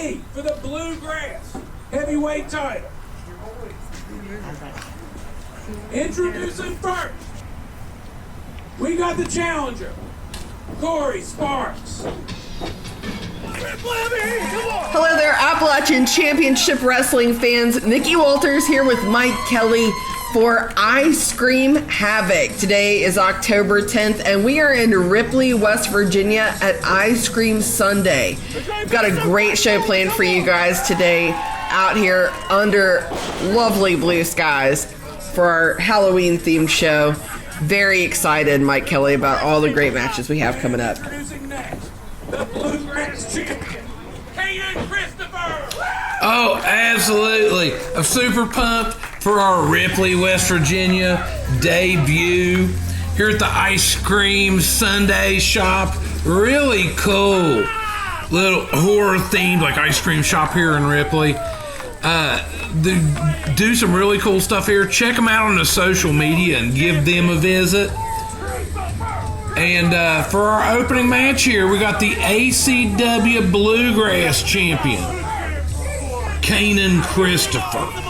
compete for the Bluegrass Heavyweight title. Introducing first, we got the challenger, Corey Sparks. Hello there, Appalachian Championship Wrestling fans. Nikki Walters here with Mike Kelly for I Scream Havok. Today is October 10th, and we are in Ripley, West Virginia at I Scream Sundae. We've got a great show planned for you guys today out here under lovely blue skies for our Halloween-themed show. Very excited, Mike Kelly, about all the great matches we have coming up. Introducing next, the Bluegrass champion, Canaan Kristopher. Oh, absolutely. I'm super pumped for our Ripley, West Virginia debut here at the I Scream Sundae shop. Really cool little horror themed like ice cream shop here in Ripley. They do some really cool stuff here. Check them out on the social media and give them a visit. And for our opening match here, we got the ACW Bluegrass champion, Canaan Kristopher,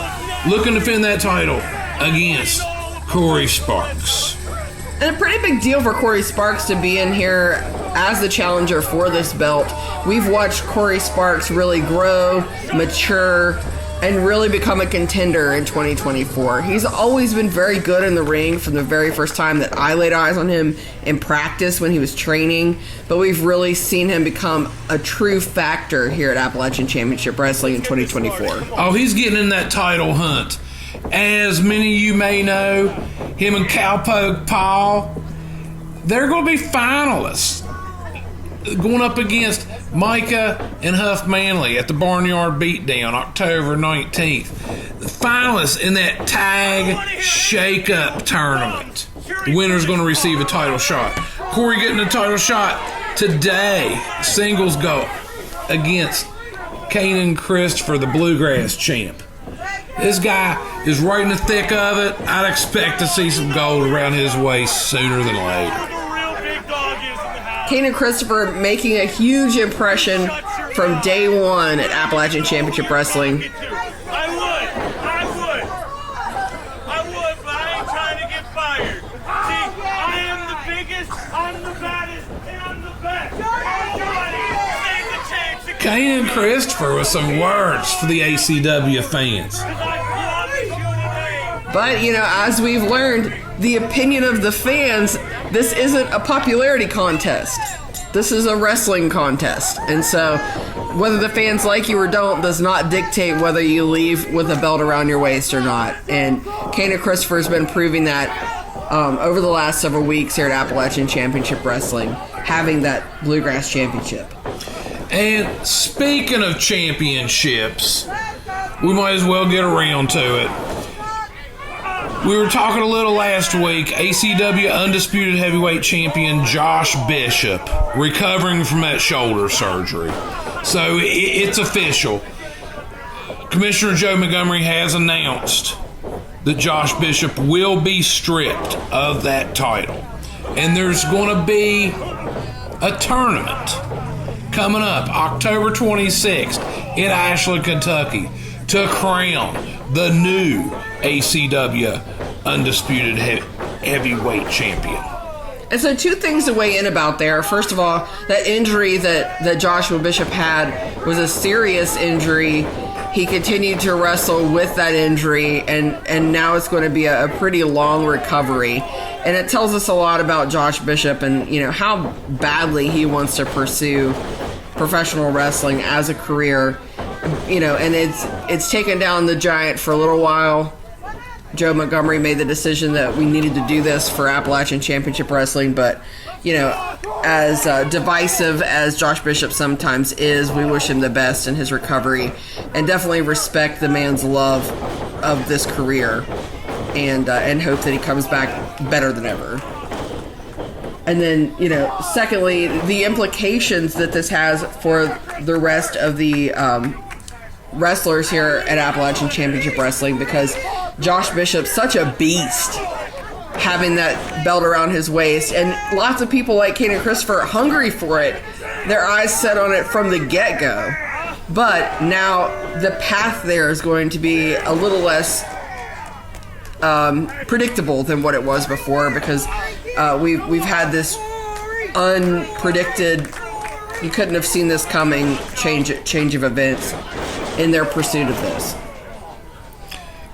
looking to defend that title against Corey Sparks. And a pretty big deal for Corey Sparks to be in here as the challenger for this belt. We've watched Corey Sparks really grow, mature, and really become a contender in 2024. He's always been very good in the ring from the very first time that I laid eyes on him in practice when he was training, but we've really seen him become a true factor here at Appalachian Championship Wrestling in 2024. Oh, he's getting in that title hunt. As many of you may know, him and Cowpoke Paul, they're going to be finalists going up against Mika and Huff Manley at the Barnyard Beatdown October 19th. The finalists in that tag shake-up tournament. The winner's going to receive a title shot. Corey getting a title shot today, singles go against Canaan Kristopher, the Bluegrass champ. This guy is right in the thick of it. I'd expect to see some gold around his waist sooner than later. Canaan Kristopher making a huge impression from day one at Appalachian Championship Wrestling. I would, but I ain't trying to get fired. See, I am the biggest, I'm the baddest, and I'm the best. Everybody, take the chance. Canaan Kristopher with some words for the ACW fans. But, you know, as we've learned, the opinion of the fans, this isn't a popularity contest. This is a wrestling contest. And so, whether the fans like you or don't does not dictate whether you leave with a belt around your waist or not. And Canaan Kristopher has been proving that over the last several weeks here at Appalachian Championship Wrestling, having that Bluegrass Championship. And speaking of championships, we might as well get around to it. We were talking a little last week. ACW Undisputed Heavyweight Champion Josh Bishop recovering from that shoulder surgery. So it's official. Commissioner Joe Montgomery has announced that Josh Bishop will be stripped of that title. And there's going to be a tournament coming up October 26th in Ashland, Kentucky to crown the new ACW Undisputed Heavyweight Champion. And so two things to weigh in about there. First of all, that injury that Joshua Bishop had was a serious injury. He continued to wrestle with that injury, and now it's going to be a pretty long recovery. And it tells us a lot about Josh Bishop and, you know, how badly he wants to pursue professional wrestling as a career. You know, and it's taken down the giant for a little while. Joe Montgomery made the decision that we needed to do this for Appalachian Championship Wrestling, but, you know, as divisive as Josh Bishop sometimes is, we wish him the best in his recovery and definitely respect the man's love of this career and hope that he comes back better than ever. And then, you know, secondly, the implications that this has for the rest of the wrestlers here at Appalachian Championship Wrestling, because Josh Bishop's such a beast having that belt around his waist, and lots of people like Canaan Kristopher are hungry for it. Their eyes set on it from the get-go. But now the path there is going to be a little less predictable than what it was before, because we've had this unpredicted, you couldn't have seen this coming change of events in their pursuit of this.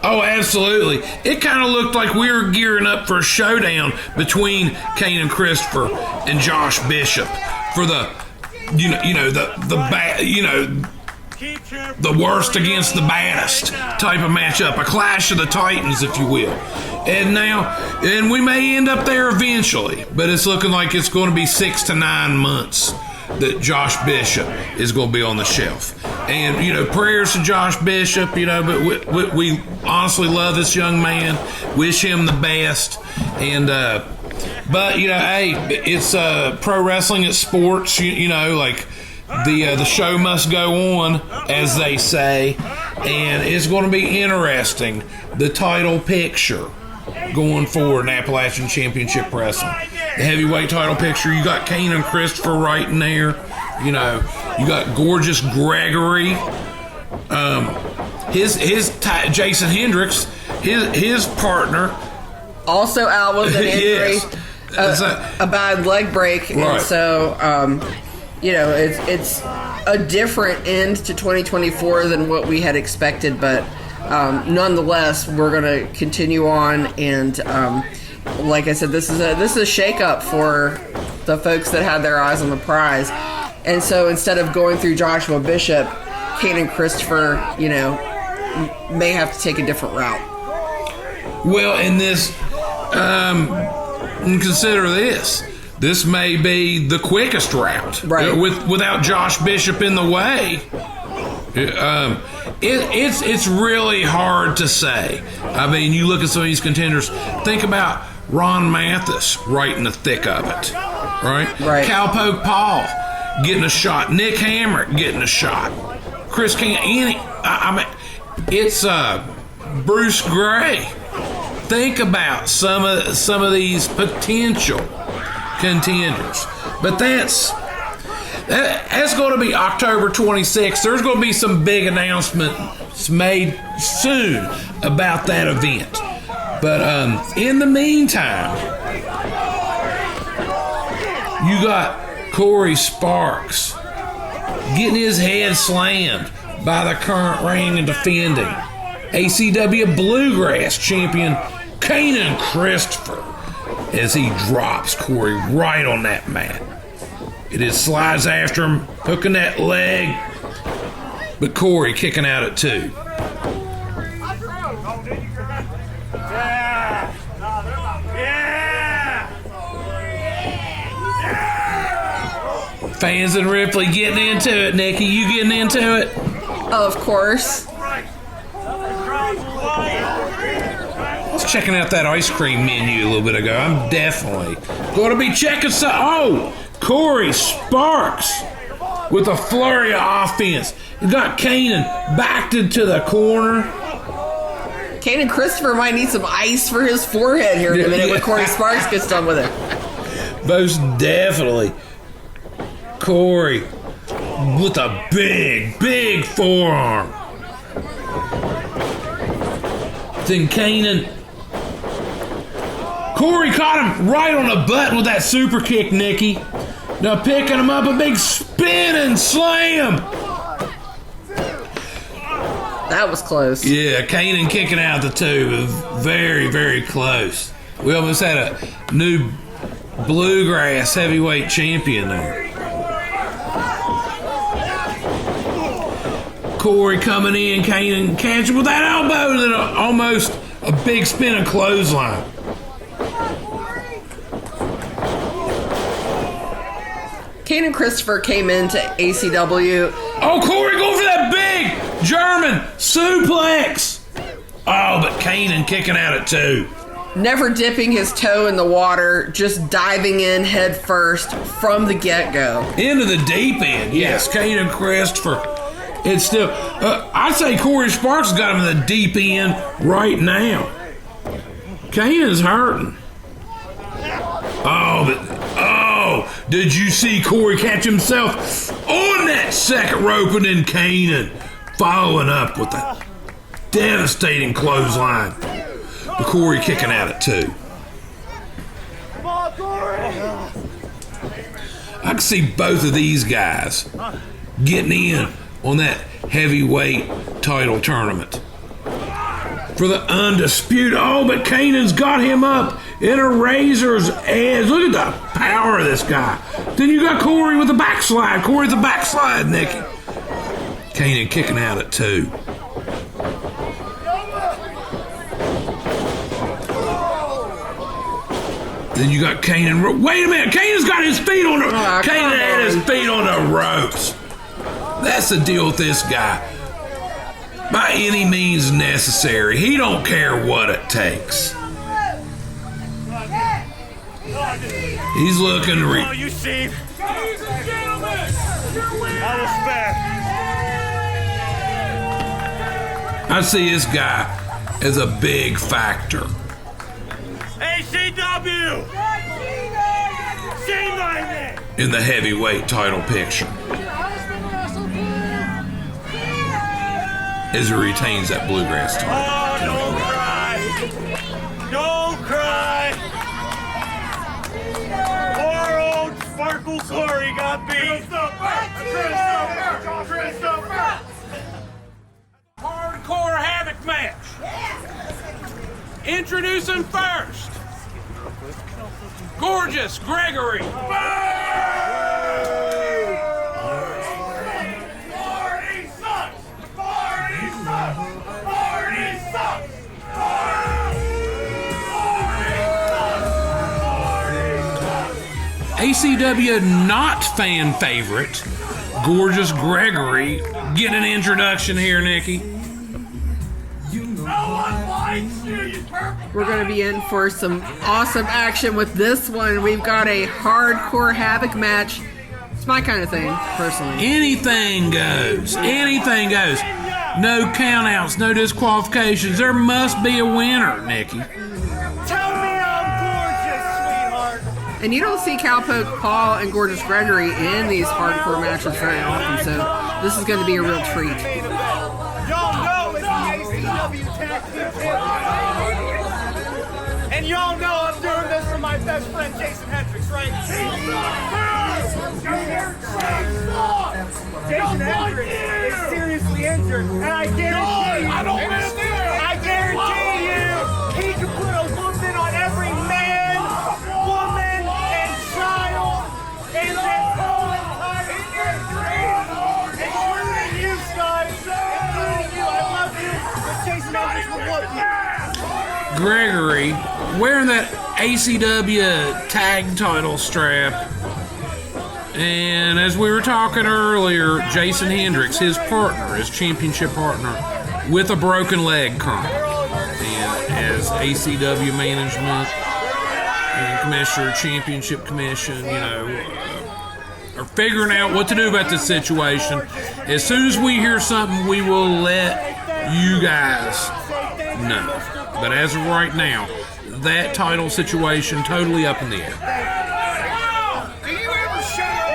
Oh, absolutely. It kind of looked like we were gearing up for a showdown between Kane and Kristopher and Josh Bishop for the worst against the baddest type of matchup, a clash of the titans, if you will. And we may end up there eventually, but it's looking like it's going to be 6 to 9 months that Josh Bishop is going to be on the shelf. And, prayers to Josh Bishop, but we honestly love this young man, wish him the best. And, but, hey, it's pro wrestling, it's sports, like the show must go on, as they say. And it's going to be interesting, the title picture going forward in Appalachian Championship Wrestling. The heavyweight title picture, you got Kane and Kristopher right in there. You got Gorgeous Gregory. Jason Hendricks, his partner, also out with an injury, yes. A bad leg break, right. And so it's a different end to 2024 than what we had expected, but nonetheless, we're going to continue on, and like I said, this is a shakeup for the folks that had their eyes on the prize. And so instead of going through Joshua Bishop, Kane and Kristopher, may have to take a different route. Well, in this, consider this. This may be the quickest route, right? Without Josh Bishop in the way. It's really hard to say. I mean, you look at some of these contenders. Think about Ron Mathis right in the thick of it, right? Cowpoke Paul getting a shot. Nick Hamrick getting a shot. Chris Canaan. It's Bruce Gray. Think about some of these potential contenders, but that's going to be October 26th. There's going to be some big announcements made soon about that event. But in the meantime, you got Corey Sparks getting his head slammed by the current reigning and defending ACW Bluegrass champion Canaan Kristopher, as he drops Corey right on that mat. It is slides after him, hooking that leg, but Corey kicking out at 2. Fans and Ripley getting into it. Nikki, you getting into it? Of course. I was checking out that ice cream menu a little bit ago. I'm definitely going to be checking some. Oh, Corey Sparks with a flurry of offense. You got Canaan backed into the corner. Kane and Kristopher might need some ice for his forehead here in a minute when Corey Sparks gets done with it. Most definitely. Corey with a big forearm. Then Canaan. Corey caught him right on the button with that super kick, Nikki. Now picking him up, a big spinning slam. That was close. Yeah, Canaan kicking out the 2. Very, very close. We almost had a new Bluegrass heavyweight champion there. Corey coming in, Canaan catching with that elbow, and then almost a big spinning clothesline. Kane and Kristopher came into ACW. Oh, Corey going for that big German suplex. Oh, but Canaan kicking out at 2. Never dipping his toe in the water, just diving in head first from the get-go. Into the deep end, yes. Kane and Kristopher. It's still, I'd say Corey Sparks got him in the deep end right now. Canaan's hurting. Oh, did you see Corey catch himself on that second rope, and then Canaan following up with a devastating clothesline. But Corey kicking at it too. Come on, Corey! I can see both of these guys getting in on that heavyweight title tournament for the undisputed. Oh, but Canaan's got him up in a razor's edge. Look at the power of this guy. Then you got Corey with the backslide. Corey with the backslide, Nikki. Canaan kicking at it too. Then you got Canaan. Wait a minute, Canaan's got his feet on the. Canaan had his feet on the ropes. That's the deal with this guy. By any means necessary. He don't care what it takes. He's looking to Oh, you see? Ladies and gentlemen, your winner! I was fair. I see this guy as a big factor ACW! Say my name! in the heavyweight title picture as he retains that bluegrass title. Oh, don't cry! Don't cry! Poor old Sparkle Corey got beat! Kristopher! Hardcore Havoc match. Introducing first, Gorgeous Gregory. ACW not fan favorite, Gorgeous Gregory, get an introduction here, Nikki. We're going to be in for some awesome action with this one. We've got a hardcore Havoc match. It's my kind of thing, personally. Anything goes. Anything goes. No countouts, no disqualifications. There must be a winner, Nikki. Tell me I'm gorgeous, sweetheart! And you don't see Cowpoke, Paul, and Gorgeous Gregory in these hardcore matches very often, so this is going to be a real treat. Y'all know it's the ACW Tag Team Championship. And y'all know I'm doing this for my best friend Jason Hendricks, right? Jason Hendricks is seriously injured, and I guarantee you, he can put a woman on every man, woman, and child in this whole entire industry, including you guys, including you. I love you, but Jason Hendricks will whoop you. Gregory wearing that ACW tag title strap. And as we were talking earlier, Jason Hendricks, his partner, his championship partner, with a broken leg currently. And as ACW management and commissioner, championship commission, are figuring out what to do about this situation. As soon as we hear something, we will let you guys know. But as of right now, that title situation totally up in the air. Do you ever shut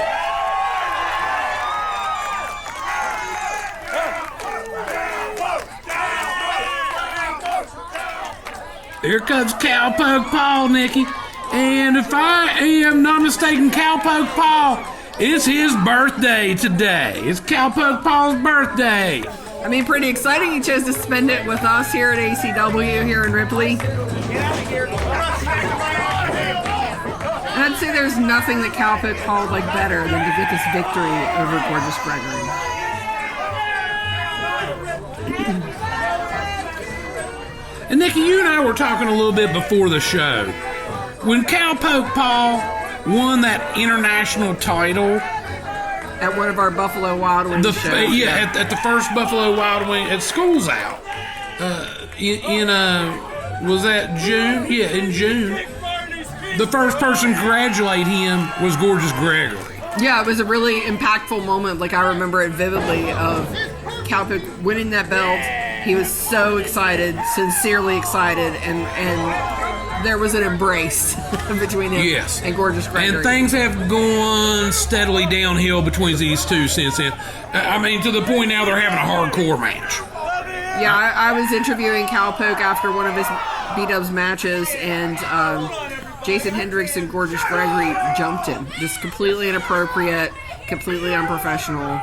Here comes Cowpoke Paul, Nikki. And if I am not mistaken, Cowpoke Paul, it's his birthday today. It's Cowpoke Paul's birthday. I mean, pretty exciting. He chose to spend it with us here at ACW here in Ripley. I'd say there's nothing that Cowpoke Paul would like better than to get this victory over Gorgeous Gregory. And Nikki, you and I were talking a little bit before the show. When Cowpoke Paul won that international title At one of our Buffalo Wild Wings shows. at the first Buffalo Wild Wing at School's Out. Was that June? Yeah, in June. The first person to congratulate him was Gorgeous Gregory. Yeah, it was a really impactful moment. Like, I remember it vividly of Cowpoke winning that belt. He was so excited, sincerely excited, and there was an embrace between him Yes. and Gorgeous Gregory. And things have gone steadily downhill between these two since then. I mean, to the point now they're having a hardcore match. Yeah, I was interviewing Cowpoke after one of his B-Dubs matches, and Jason Hendricks and Gorgeous Gregory jumped him. Just completely inappropriate, completely unprofessional.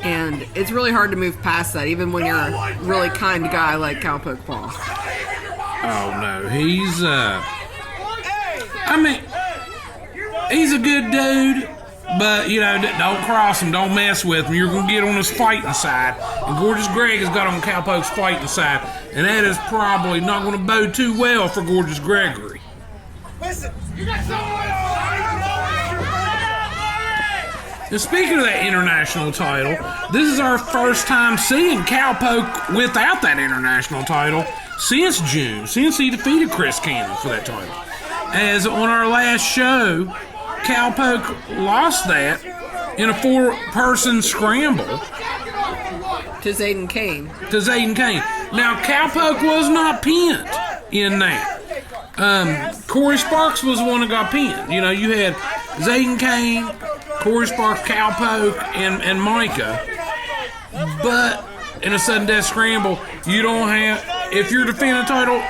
And it's really hard to move past that, even when you're a really kind guy like Cowpoke Paul. Oh, no. He's, he's a good dude. But, you know, don't cross him. Don't mess with him. You're going to get on his fighting side. And Gorgeous Greg has got on Cowpoke's fighting side. And that is probably not going to bode too well for Gorgeous Gregory. Listen, you got someone. And speaking of that international title, this is our first time seeing Cowpoke without that international title since June, since he defeated Chris Canaan for that title. As on our last show, Cowpoke lost that in a 4-person scramble To Zaiden Kayne. Now, Cowpoke was not pinned in that. Corey Sparks was the one that got pinned. You know, you had Zaiden Kayne, Corey Sparks, Cowpoke, and Mika. But in a sudden death scramble, you don't have, if you're defending a title.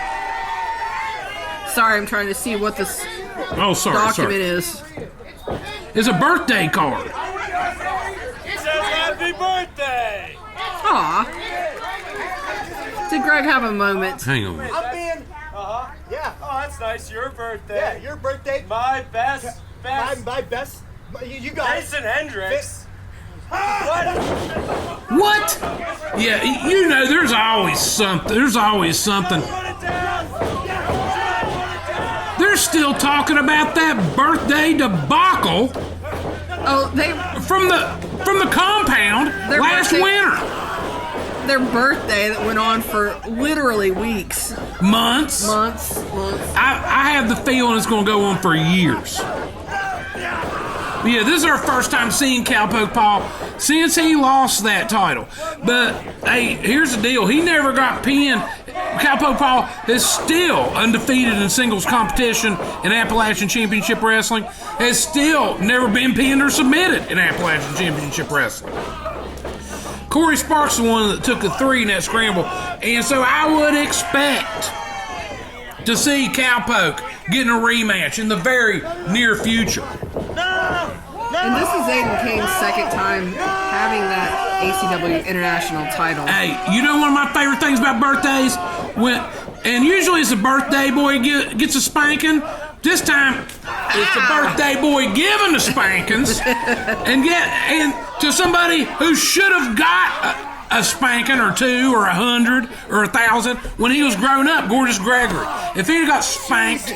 Sorry, I'm trying to see what this document is. It's a birthday card. It says happy birthday. Aw. Did Greg have a moment? Hang on. I'm being. Yeah. Oh, that's nice. Your birthday. Yeah, your birthday. My best. My best. You got Jason Hendricks. What? Yeah, you know, there's always something. They're still talking about that birthday debacle. Oh, from the compound last winter. Their birthday that went on for literally weeks. Months. I have the feeling it's going to go on for years. Yeah, this is our first time seeing Cowpoke Paul since he lost that title. But, hey, here's the deal. He never got pinned. Cowpoke Paul is still undefeated in singles competition in Appalachian Championship Wrestling. Has still never been pinned or submitted in Appalachian Championship Wrestling. Corey Sparks is the one that took the 3 in that scramble. And so I would expect to see Cowpoke getting a rematch in the very near future. And this is Zaiden Kayne's second time having that ACW International title. Hey, you know one of my favorite things about birthdays? And usually it's a birthday boy gets a spanking. This time, it's the birthday boy giving the spankings. and to somebody who should have got a spanking or 2 or 100 or 1,000 when he was growing up, Gorgeous Gregory. If he'd have got spanked,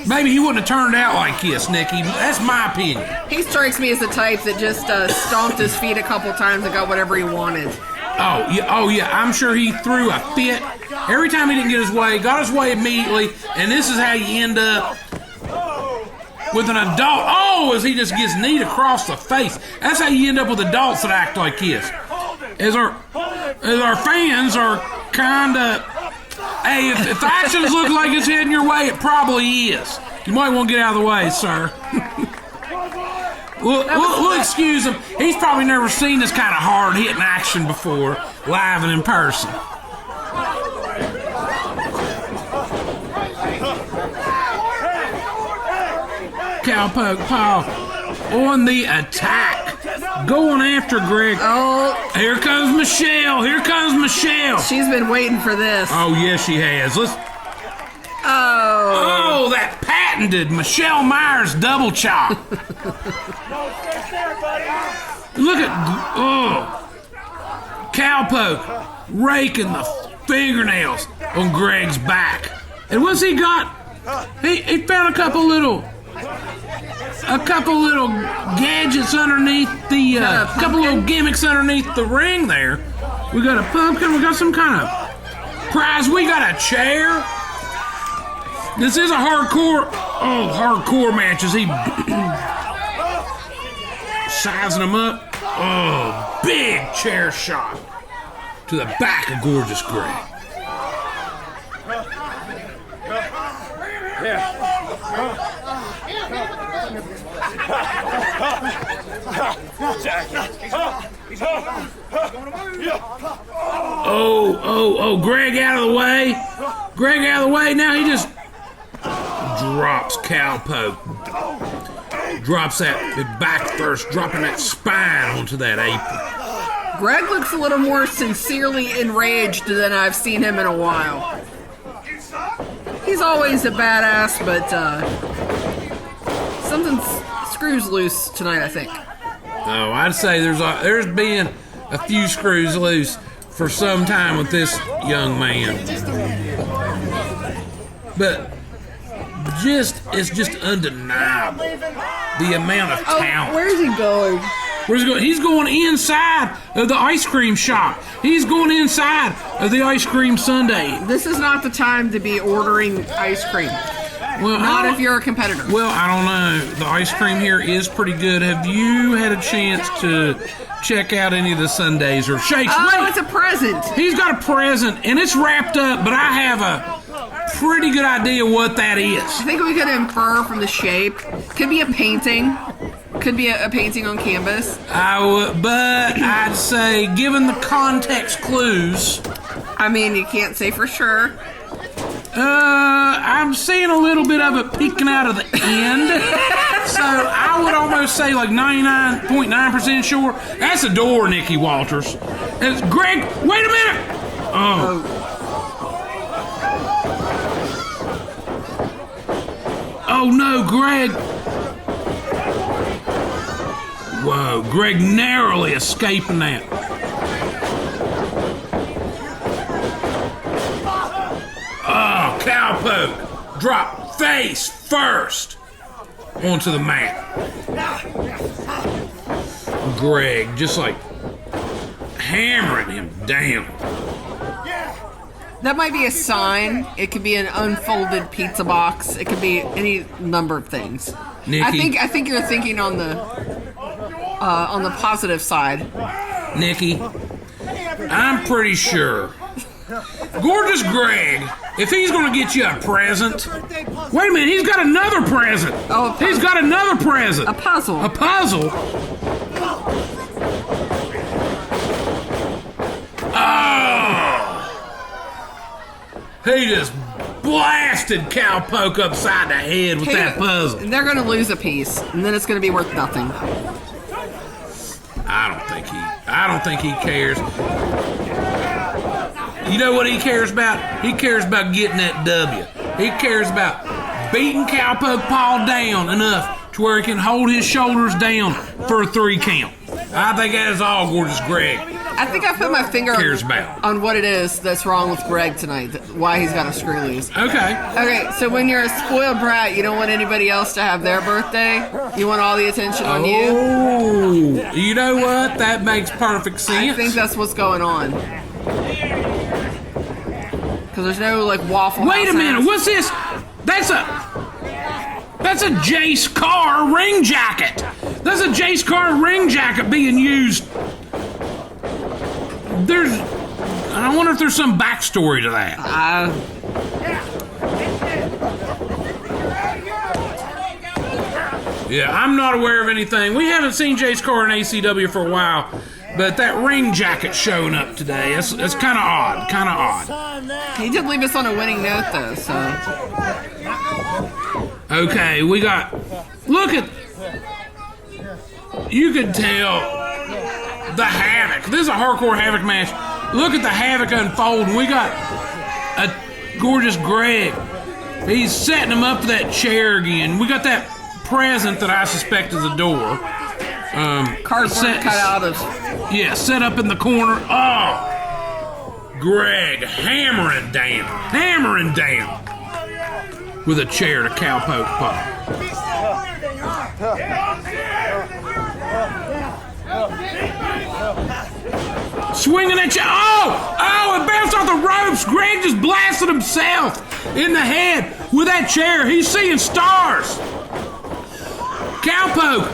maybe he wouldn't have turned out like this, Nikki. That's my opinion. He strikes me as the type that just stomped his feet a couple times and got whatever he wanted. Oh yeah. I'm sure he threw a fit every time he didn't get his way. Got his way immediately, and this is how you end up with an adult. Oh, as he just gets kneed across the face. That's how you end up with adults that act like this. As our fans are kind of. Hey, if the actions look like it's heading your way, it probably is. You might want to get out of the way, sir. We'll excuse him. He's probably never seen this kind of hard-hitting action before, live and in person. Cowpoke Paul on the attack, going after Greg. Oh, here comes Michelle. She's been waiting for this. Oh, yes, she has. Oh, that patented Michelle Myers double chop. Look at Cowpoke raking the fingernails on Greg's back. And what's he got? He found a couple little gadgets underneath the couple little gimmicks underneath the ring there. We got a pumpkin. We got some kind of prize. We got a chair. This is a hardcore match as he sizing them up. Oh, big chair shot to the back of Gorgeous Greg. Oh, Greg out of the way. Greg out of the way. Now he just drops Cowpoke. Drops that back first, dropping that spine onto that apron. Greg looks a little more sincerely enraged than I've seen him in a while. He's always a badass, but something screws loose tonight, I think. Oh, I'd say there's been a few screws loose for some time with this young man. But it's just undeniable the amount of talent. Where's he going? Where's he going? He's going inside of the ice cream shop. He's going inside of the I Scream Sundae. This is not the time to be ordering ice cream. Well, not if you're a competitor. Well, I don't know. The ice cream here is pretty good. Have you had a chance to check out any of the sundaes or shakes? Oh, Wait, it's a present. He's got a present, and it's wrapped up, but I have a pretty good idea what that is. I think we could infer from the shape. Could be a painting. Could be a painting on canvas. But I'd say, given the context clues... I mean, you can't say for sure. I'm seeing a little bit of it peeking out of the end. So I would almost say like 99.9% sure. That's a door, Nikki Walters. It's Greg, wait a minute! Oh no, Greg. Whoa, Greg narrowly escaping that. Oh, Cowpoke. Drop face first onto the mat. Greg just like hammering him down. That might be a sign. It could be an unfolded pizza box. It could be any number of things. Nikki, I think you're thinking on the positive side. Nikki, I'm pretty sure Gorgeous Greg, if he's going to get you a present... Wait a minute, he's got another present. Oh, he's got another present. A puzzle. A puzzle? Oh! He just blasted Cowpoke upside the head with that puzzle. They're going to lose a piece, and then it's going to be worth nothing. I don't think he cares. You know what he cares about? He cares about getting that W. He cares about beating Cowpoke Paul down enough to where he can hold his shoulders down for a 3 count. I think that is all Gorgeous Greg I think I put my finger cares about. on what it is that's wrong with Greg tonight, why he's got a screw loose. Okay, so when you're a spoiled brat, you don't want anybody else to have their birthday. You want all the attention on you. Oh, you know what? That makes perfect sense. I think that's what's going on. Because there's no, like, waffle. Wait a minute, what's this? That's a Jace Carr ring jacket. That's a Jace Carr ring jacket being used. I wonder if there's some backstory to that. Yeah, I'm not aware of anything. We haven't seen Jace Carr in ACW for a while, but that ring jacket showing up today, it's kind of odd. He did leave us on a winning note, though, so... Okay, we got... Look at... You can tell the Havoc. This is a hardcore Havoc match. Look at the Havoc unfolding. We got a Gorgeous Greg. He's setting him up for that chair again. We got that present that I suspect is a door. Cardboard cut out of... Yeah, set up in the corner. Oh! Greg hammering down. With a chair to Cowpoke pop. Swinging at you. Oh, it bounced off the ropes. Greg just blasted himself in the head with that chair. He's seeing stars. Cowpoke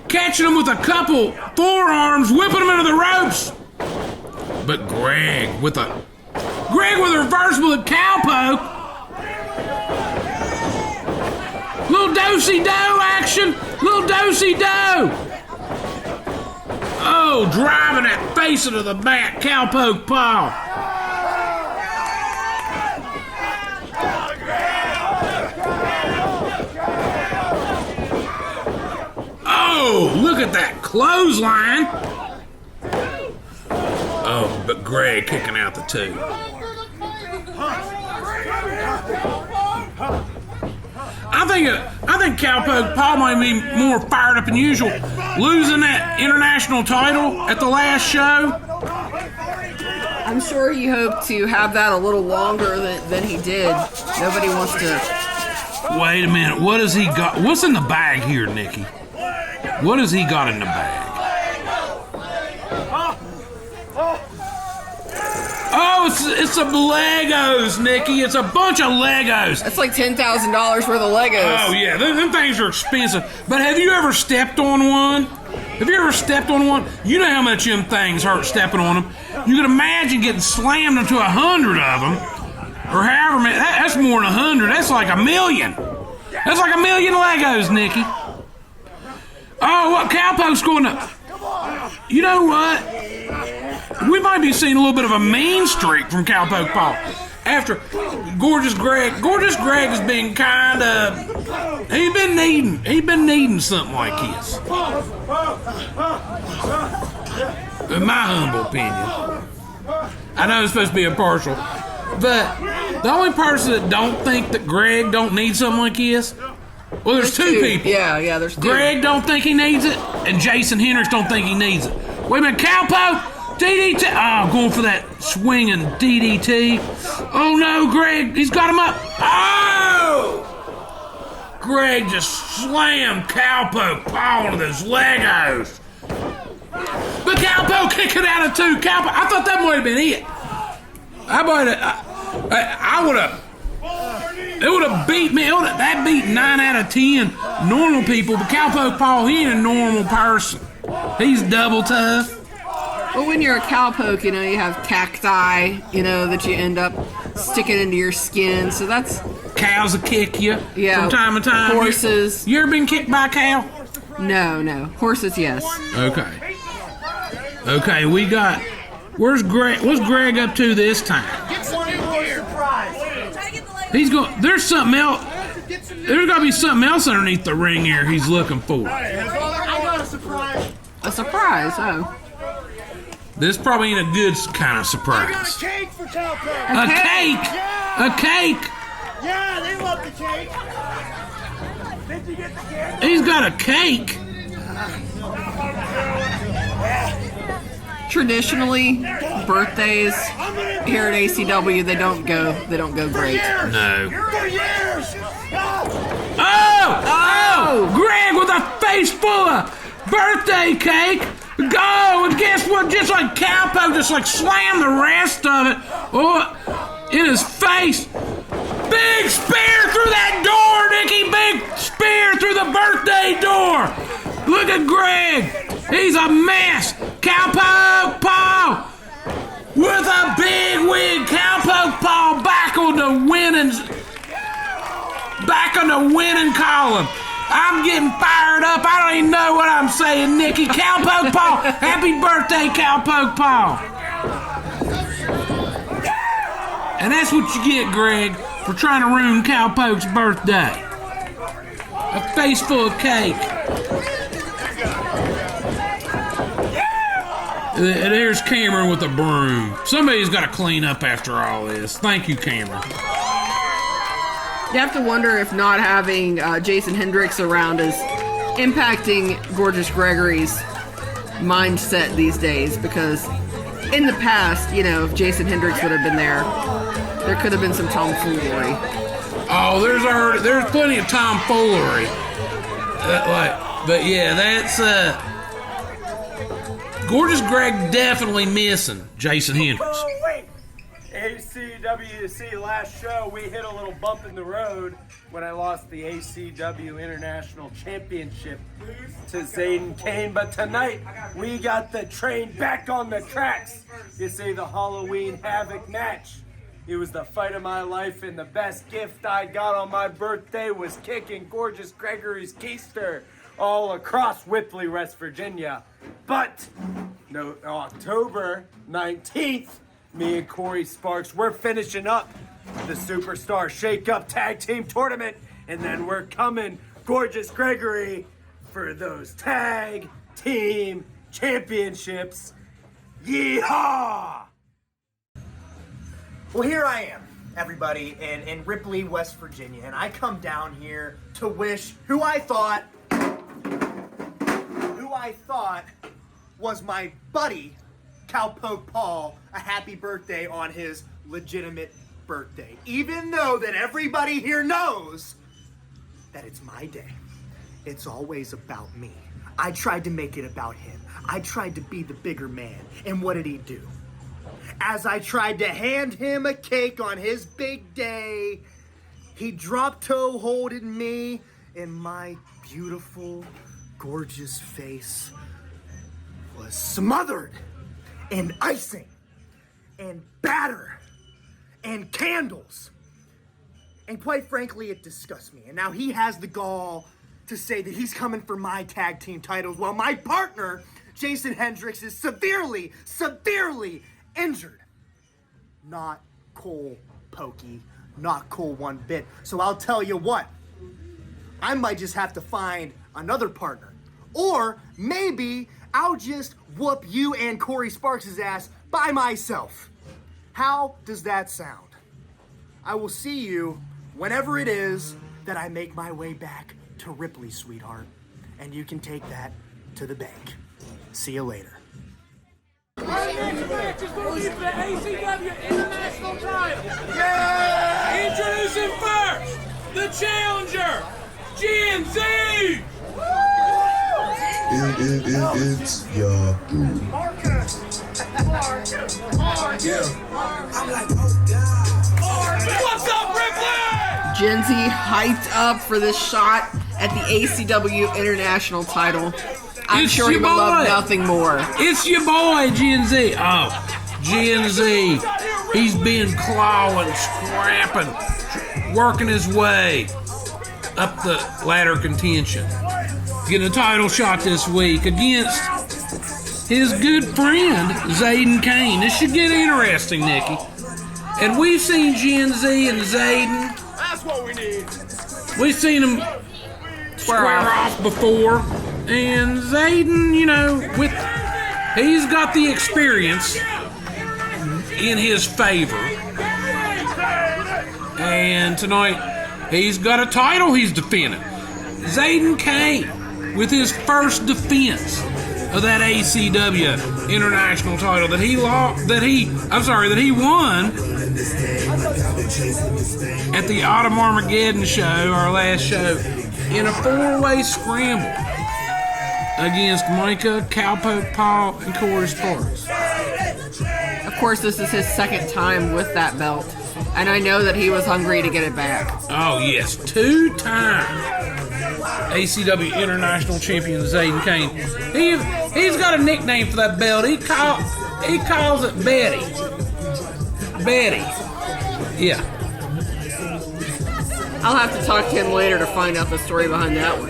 catching him with a couple forearms, whipping him into the ropes. But Greg with a reversal of Cowpoke. do-si-do action. Little do-si-do. Oh, driving that face into the back. Cowpoke paw. Oh, look at that clothesline. Oh, but Greg kicking out the two. I think Cowpoke Paul might be more fired up than usual. Losing that international title at the last show. I'm sure he hoped to have that a little longer than he did. Nobody wants to. Wait a minute. What has he got? What's in the bag here, Nikki? What has he got in the bag? Oh, it's some Legos, Nikki. It's a bunch of Legos. That's like $10,000 worth of Legos. Oh, yeah. Them things are expensive. But have you ever stepped on one? Have you ever stepped on one? You know how much them things hurt stepping on them. You can imagine getting slammed into 100 of them. Or however many. That's more than 100. That's like 1,000,000. That's like 1,000,000 Legos, Nikki. Oh, what? Cowpoke's going to... You know what? We might be seeing a little bit of a mean streak from Cowpoke Paul. After Gorgeous Greg has been kind of... He's been needing something like this. In my humble opinion. I know it's supposed to be impartial. But the only person that don't think that Greg don't need something like this... Well, there's two people. Yeah, there's two. Greg don't think he needs it, and Jason Hendricks don't think he needs it. Wait a minute, Cowpoke, DDT. Oh, going for that swinging DDT. Oh no, Greg, he's got him up. Oh! Greg just slammed Cowpoke Paul into those Legos. But Cowpoke kicking out of two. Cowpoke, I thought that might have been it. I would have. It would have beat me. That beat 9 out of 10 normal people. But Cowpoke Paul, he ain't a normal person. He's double tough. Well, when you're a cowpoke, you have cacti, that you end up sticking into your skin. So that's... Cows will kick you from time to time. Horses. You ever been kicked by a cow? No. Horses, yes. Okay, we got... What's Greg up to this time? He's going. There's something else. There's got to be something else underneath the ring here he's looking for. I got a surprise. A surprise, oh. This probably ain't a good kind of surprise. I got a cake for Cowpoke. A cake? Yeah. A cake? Yeah, they love the cake. Did you get the cake? He's got a cake. Traditionally, birthdays here at ACW they don't go great. No. For years. Oh! Greg with a face full of birthday cake. Go, and guess what? Just like Cowpoke, just like slam the rest of it in his face. Big spear through that door, Nikki. Big spear through the birthday door. Look at Greg. He's a mess. Cowpoke Paul with a big wig. Cowpoke Paul back on the winning column. I'm getting fired up. I don't even know what I'm saying, Nikki. Cowpoke Paul. Happy birthday, Cowpoke Paul. And that's what you get, Greg, for trying to ruin Cowpoke's birthday. A face full of cake. And there's Cameron with a broom. Somebody's got to clean up after all this. Thank you, Cameron. You have to wonder if not having Jason Hendricks around is impacting Gorgeous Gregory's mindset these days, because in the past, if Jason Hendricks would have been there could have been some tomfoolery. Oh, there's plenty of tomfoolery. But yeah, that's Gorgeous Greg definitely missing Jason Hendricks. Oh, wait. ACW last show, we hit a little bump in the road when I lost the ACW International Championship to Zaiden Kayne. But tonight, we got the train back on the tracks. You see, the Halloween Havoc match It was the fight of my life, and the best gift I got on my birthday was kicking gorgeous Gregory's keister all across Ripley, West Virginia. But no, October 19th, me and Corey Sparks, we're finishing up the Superstar Shake-Up Tag Team Tournament, and then we're coming, gorgeous Gregory, for those Tag Team Championships. Yeehaw! Well, here I am, everybody, in Ripley, West Virginia, and I come down here to wish who I thought was my buddy, Cowpoke Paul, a happy birthday on his legitimate birthday. Even though that everybody here knows that it's my day. It's always about me. I tried to make it about him. I tried to be the bigger man. And what did he do? As I tried to hand him a cake on his big day, he drop-toe holding me, and my beautiful, gorgeous face was smothered in icing and batter and candles. And quite frankly, it disgusts me. And now he has the gall to say that he's coming for my tag team titles while my partner, Jason Hendricks, is severely injured. Not cool, Pokey. Not cool one bit. So I'll tell you what. I might just have to find another partner. Or maybe I'll just whoop you and Corey Sparks' ass by myself. How does that sound? I will see you whenever it is that I make my way back to Ripley, sweetheart. And you can take that to the bank. See you later. Our next match is going to be for the ACW International title. Yeah! Introducing first, the challenger, GNZ! It's your dude. What's up, Ripley? Gen Z hyped up for this shot at the ACW International title. I'm It's sure he your would love boy. nothing more. It's your boy, Gen Z. Oh, Gen Z. He's been clawing, scrapping, working his way up the ladder contention. Getting a title shot this week against his good friend, Zaiden Kayne. This should get interesting, Nikki. And we've seen Gen Z and Zaiden. That's what we need. We've seen him square off before. And Zaiden, you know, he's got the experience in his favor. And tonight, he's got a title he's defending. Zaiden Kayne, with his first defense of that ACW International title that he won at the Autumn Armageddon show, our last show, in a four-way scramble against Mika, Cowpoke, Paul, and Corey Sparks. Of course, this is his second time with that belt, and I know that he was hungry to get it back. Oh, yes. Two-time ACW International Champion Zaiden Kayne. He's got a nickname for that belt. He calls it Betty. Betty. Yeah. I'll have to talk to him later to find out the story behind that one.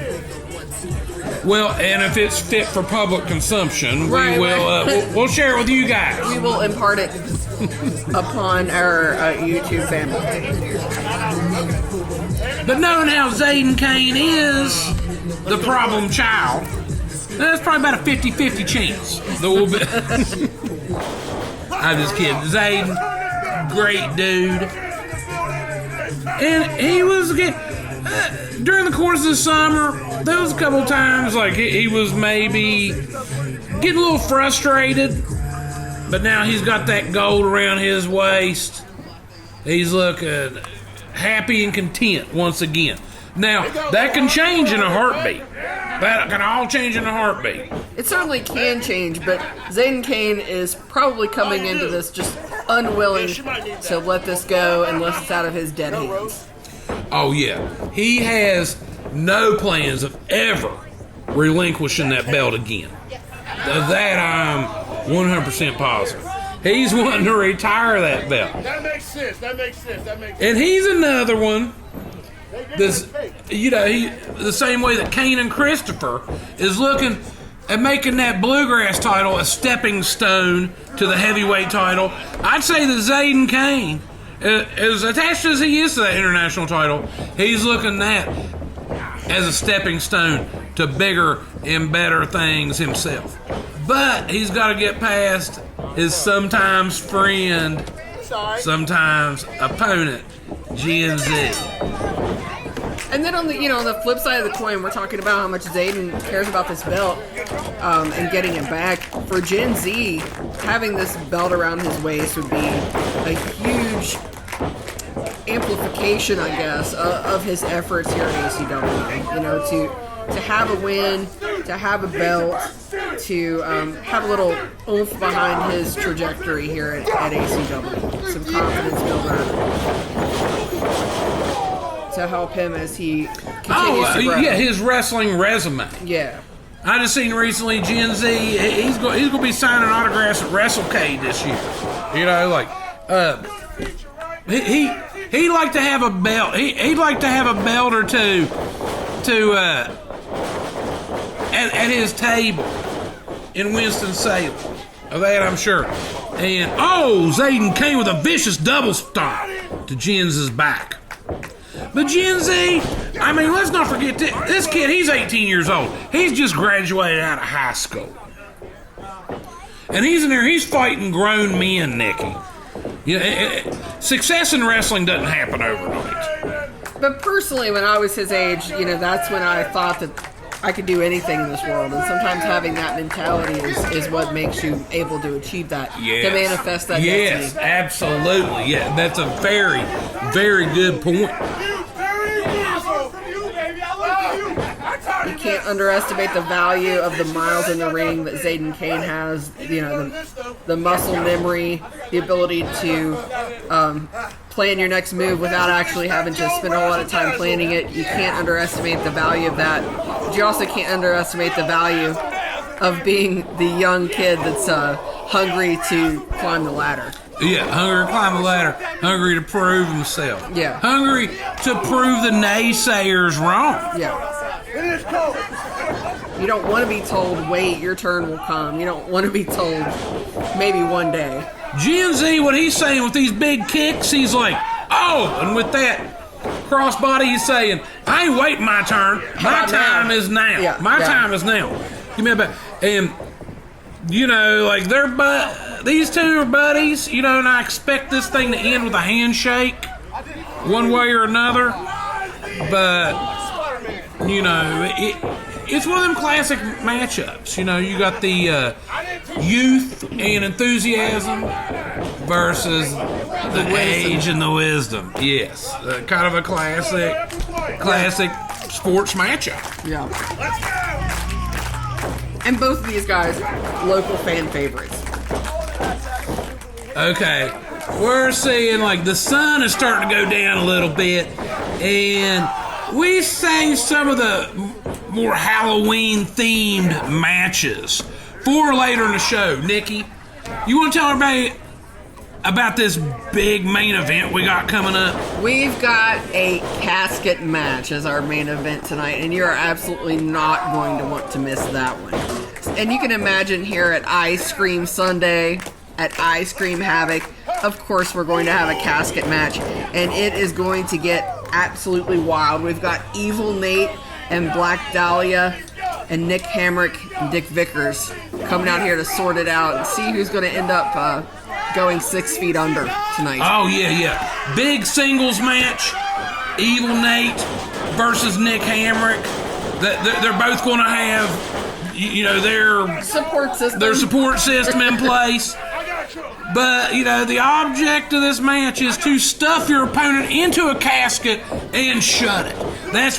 Well, and if it's fit for public consumption, we'll share it with you guys. We will impart it upon our YouTube family. But knowing how Zaiden Kayne is the problem child, that's probably about a 50-50 chance that we'll be. I'm just kidding. Zaiden, great dude. And he was during the course of the summer, there was a couple times like he was maybe getting a little frustrated, but now he's got that gold around his waist. He's looking happy and content once again. Now, that can change in a heartbeat. That can all change in a heartbeat. It certainly can change, but Zaiden Kayne is probably coming into this just unwilling to let this go unless it's out of his dead hands. Oh, yeah. He has no plans of ever relinquishing that belt again. Of that, I'm 100% positive. He's wanting to retire that belt. That makes sense. And he's another one. This, he the same way that Canaan Kristopher is looking at making that bluegrass title a stepping stone to the heavyweight title. I'd say that Zaiden Kayne, as attached as he is to that international title, he's looking at as a stepping stone to bigger and better things himself. But he's got to get past his sometimes friend, sometimes opponent, Gen Z. And then on the flip side of the coin, we're talking about how much Zaiden cares about this belt and getting it back. For Gen Z, having this belt around his waist would be a huge amplification, I guess, of his efforts here at ACW. To have a win, to have a belt, to have a little oomph behind his trajectory here at ACW. Some confidence builder to help him as he continues to grow. Yeah, his wrestling resume. Yeah. I just seen recently Gen Z. He's going to be signing autographs at WrestleCade this year. He'd like to have a belt. He'd like to have a belt or two to at his table in Winston-Salem. Of that, I'm sure. And Zaiden Kayne with a vicious double stomp to Jen's back. But Gen Z, let's not forget this kid, he's 18 years old. He's just graduated out of high school. And he's in there, he's fighting grown men, Nikki. Success in wrestling doesn't happen overnight. But personally, when I was his age, that's when I thought that I could do anything in this world. And sometimes having that mentality is what makes you able to achieve that, to manifest that destiny. Yes, absolutely. Yeah, that's a very, very good point. You can't underestimate the value of the miles in the ring that Zaiden Kayne has. The muscle memory, the ability to plan your next move without actually having to spend a lot of time planning it. You can't underestimate the value of that. But you also can't underestimate the value of being the young kid that's hungry to climb the ladder. Yeah, hungry to climb the ladder, hungry to prove himself. Yeah. Hungry to prove the naysayers wrong. Yeah. You don't want to be told, wait, your turn will come. You don't want to be told, maybe one day. Gen Z, what he's saying with these big kicks, he's like, and with that crossbody, he's saying, I ain't waiting my turn. My time is now. Yeah, my time is now. Give me a bat. And, these two are buddies, and I expect this thing to end with a handshake, one way or another. But, it's one of them classic matchups. You got the youth and enthusiasm versus the age and the wisdom. Yes, kind of a classic sports matchup. Yeah. And both of these guys, local fan favorites. Okay, we're seeing the sun is starting to go down a little bit, and we saved some of the more Halloween-themed matches for later in the show. Nikki, you want to tell everybody about this big main event we got coming up? We've got a casket match as our main event tonight, and you are absolutely not going to want to miss that one. And you can imagine here at I Scream Sundae, at I Scream Havok, of course we're going to have a casket match, and it is going to get absolutely wild. We've got Evil Nate and Black Dahlia and Nick Hamrick and Dick Vickers coming out here to sort it out and see who's going to end up going 6 feet under tonight. Oh, yeah. Big singles match. Evil Nate versus Nick Hamrick. They're both going to have, their support system in place. But, the object of this match is to stuff your opponent into a casket and shut it. That's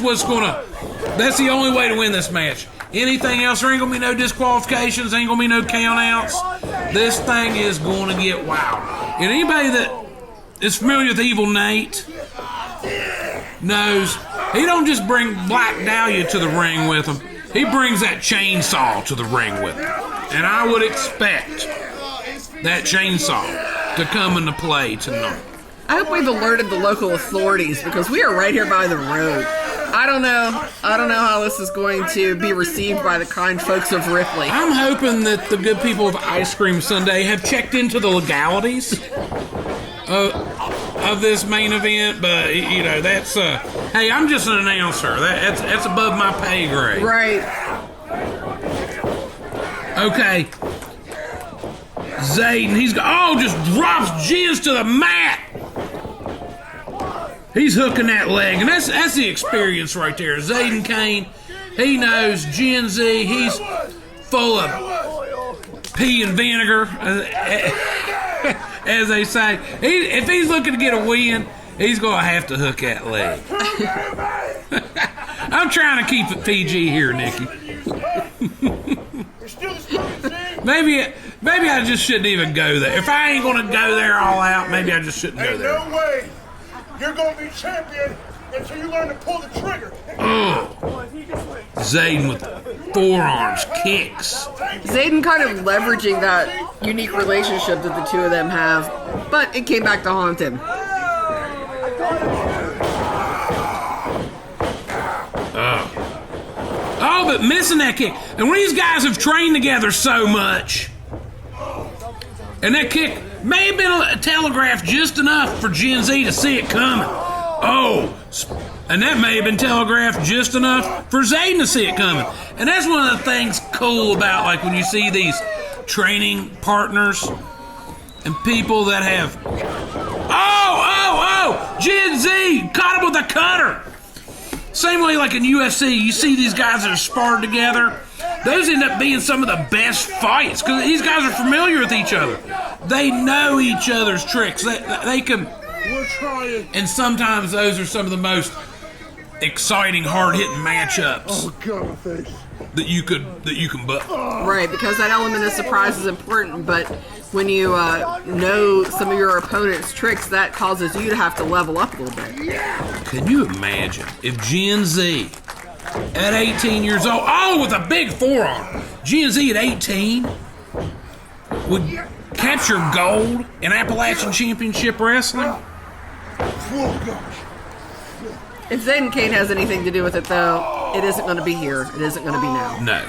the only way to win this match. Anything else, there ain't gonna be no disqualifications, ain't gonna be no countouts. This thing is gonna get wild. And anybody that is familiar with Evil Nate knows he don't just bring Black Dahlia to the ring with him. He brings that chainsaw to the ring with him. And I would expect that chainsaw to come into play tonight. I hope we've alerted the local authorities because we are right here by the road. I don't know how this is going to be received by the kind folks of Ripley. I'm hoping that the good people of I Scream Sundae have checked into the legalities of this main event, but you know that's hey, I'm just an announcer. That's above my pay grade. Right. Okay. Zaiden, just drops Jins to the mat. He's hooking that leg, and that's the experience right there. Zaiden Kayne, he knows Gen Z. He's full of pea and vinegar, as they say. If he's looking to get a win, he's going to have to hook that leg. I'm trying to keep it PG here, Nikki. Maybe I just shouldn't even go there. If I ain't going to go there all out, maybe I just shouldn't go there. No way. You're going to be champion until you learn to pull the trigger. Zaiden with forearms, kicks. Zaiden kind of leveraging that unique relationship that the two of them have, but it came back to haunt him. Oh, but missing that kick. And when these guys have trained together so much, and that kick may have been telegraphed just enough for Gen Z to see it coming. Oh, and that may have been telegraphed just enough for Zaiden to see it coming. And that's one of the things cool about, like, when you see these training partners and people that have... Oh! Gen Z caught him with a cutter. Same way like in UFC, you see these guys that are sparred together. Those end up being some of the best fights because these guys are familiar with each other. They know each other's tricks. They can... We're trying. And sometimes those are some of the most exciting, hard-hitting matchups. Oh, God, my face. That you can book. Right, because that element of surprise is important, but when you know some of your opponent's tricks, that causes you to have to level up a little bit. Can you imagine if Gen Z at 18 years old, with a big forearm, Gen Z at 18 would capture gold in Appalachian Championship Wrestling? Oh, gosh. If Zaiden Kayne has anything to do with it, though, it isn't going to be here. It isn't going to be now. No,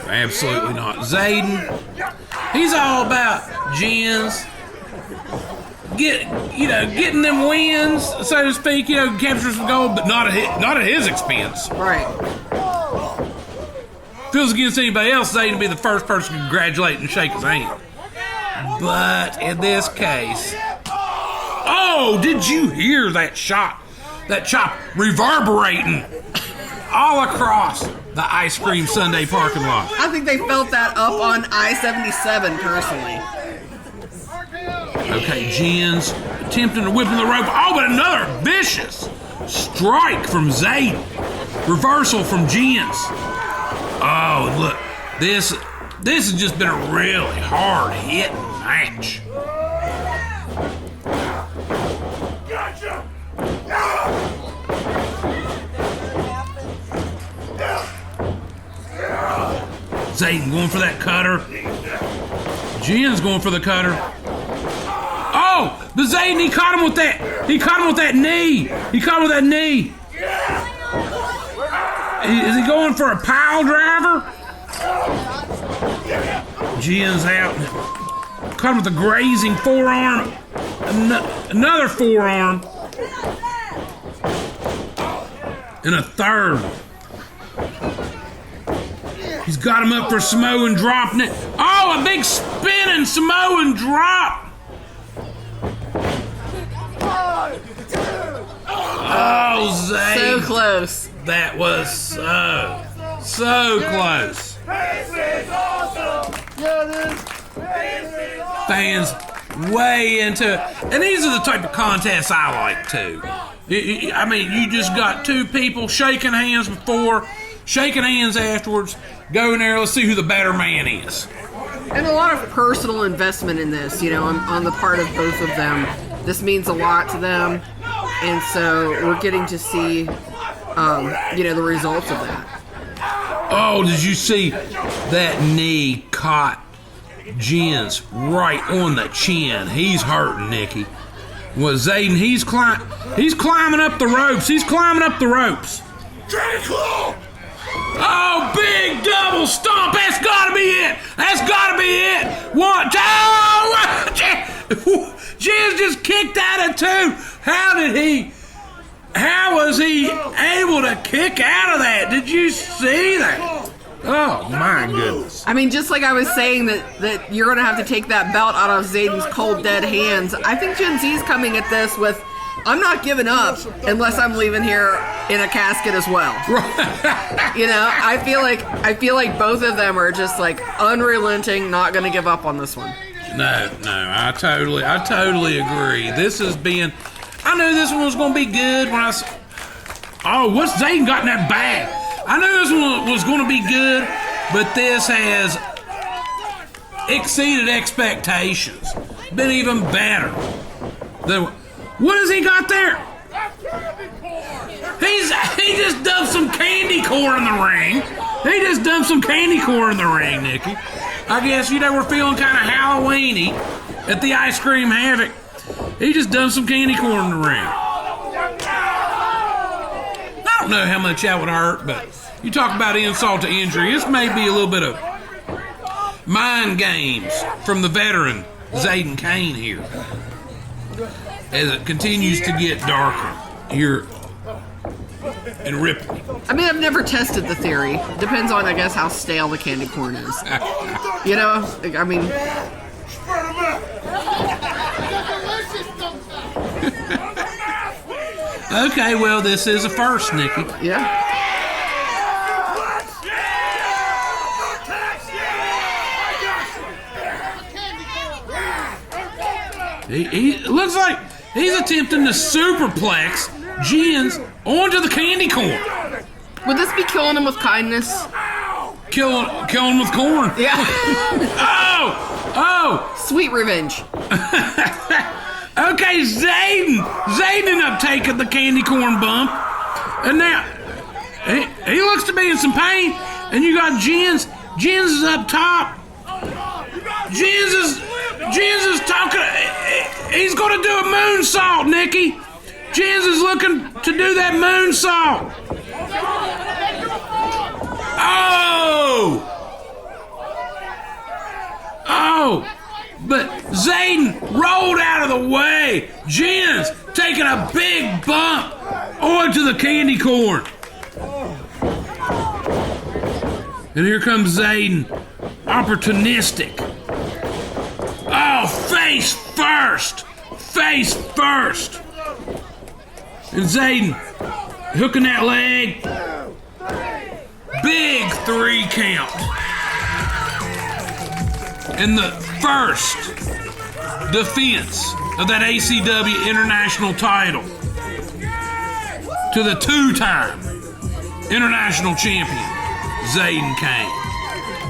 absolutely not. Zaiden, he's all about Jens getting them wins, so to speak. Capture some gold, but not at his expense. Right. If it was against anybody else, Zaiden would be the first person to congratulate and shake his hand. But in this case, did you hear that shot? That chop reverberating all across the I Scream Sundae parking lot. I think they felt that up on I-77 personally. Okay, Jens attempting to whip in the rope. But another vicious strike from Zaiden. Reversal from Jens. Oh, look, this has just been a really hard-hitting match. Gotcha. Zaiden going for that cutter. Jen's going for the cutter. But Zaiden, he caught him with that knee. Is he going for a pile driver? Jen's out. Caught him with a grazing forearm. Another forearm. And a third. He's got him up for Samoan drop. A big spinning Samoan drop. Zayn. So close. That was so close. This is awesome. Yeah, it is. Fans way into it. And these are the type of contests I like too. I mean, you just got two people shaking hands before, shaking hands afterwards. Go in there, let's see who the better man is. And a lot of personal investment in this, on the part of both of them. This means a lot to them. And so we're getting to see, the results of that. Did you see that knee caught Jen's right on the chin. He's hurting, Nikki. Well, Zaiden, he's climbing up the ropes. He's climbing up the ropes. Oh, big double stomp. That's got to be it. That's got to be it. 1, 2. Jen's just kicked out of 2. How was he able to kick out of that? Did you see that? Oh, my goodness. I mean, just like I was saying that you're going to have to take that belt out of Zaiden's cold, dead hands, I think Gen Z's coming at this with, I'm not giving up unless I'm leaving here in a casket as well. You know, I feel like both of them are just like unrelenting, not going to give up on this one. No, I totally agree. This has been, I knew this one was going to be good when what's Zaiden got in that bag? I knew this one was going to be good, but this has exceeded expectations. Been even better. What has he got there? He just dumped some candy corn in the ring. He just dumped some candy corn in the ring, Nikki. I guess, we're feeling kind of Halloween-y at the I Scream Havok. He just dumped some candy corn in the ring. I don't know how much that would hurt, but you talk about insult to injury. This may be a little bit of mind games from the veteran Zaiden Kayne here as it continues to get darker here in Ripley. I mean, I've never tested the theory. Depends on, I guess, how stale the candy corn is. You know? I mean... Okay, well, this is a first, Nikki. Yeah. He looks like he's attempting to superplex Jen's onto the candy corn. Would this be killing him with kindness? Kill him with corn. Yeah. Oh! Sweet revenge. Okay, Zaiden ended up taking the candy corn bump, and now he looks to be in some pain. And you got Jen's is up top. Jen's is talking. He's going to do a moonsault, Nikki. Jen's is looking to do that moonsault. Oh! But Zaiden rolled out of the way. Jen's taking a big bump onto the candy corn. And here comes Zaiden, opportunistic. Oh, face first. And Zaiden hooking that leg. Big 3 count. And the first defense of that ACW International title to the 2-time International Champion, Zaiden Kayne.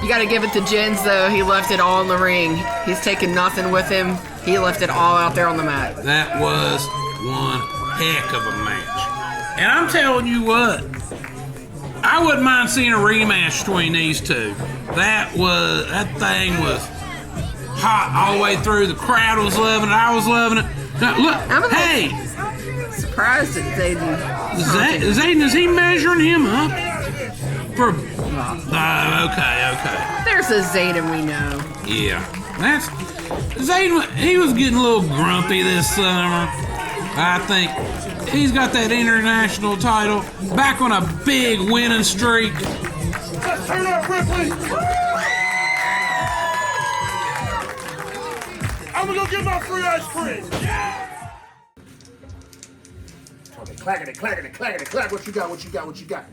You got to give it to Jens, though. He left it all in the ring. He's taking nothing with him. He left it all out there on the mat. That was one heck of a match. And I'm telling you what, I wouldn't mind seeing a rematch between these two. That thing was hot all the way through. The crowd was loving it. I was loving it. Now, look, hey! Surprised at Zaiden. Zaiden, is he measuring him up? Okay. There's a Zaiden we know. Yeah. Zaiden, he was getting a little grumpy this summer. I think he's got that international title back on a big winning streak. Let's turn up, Ripley! I'm gonna go get my free ice cream! Clackety, clack. What you got?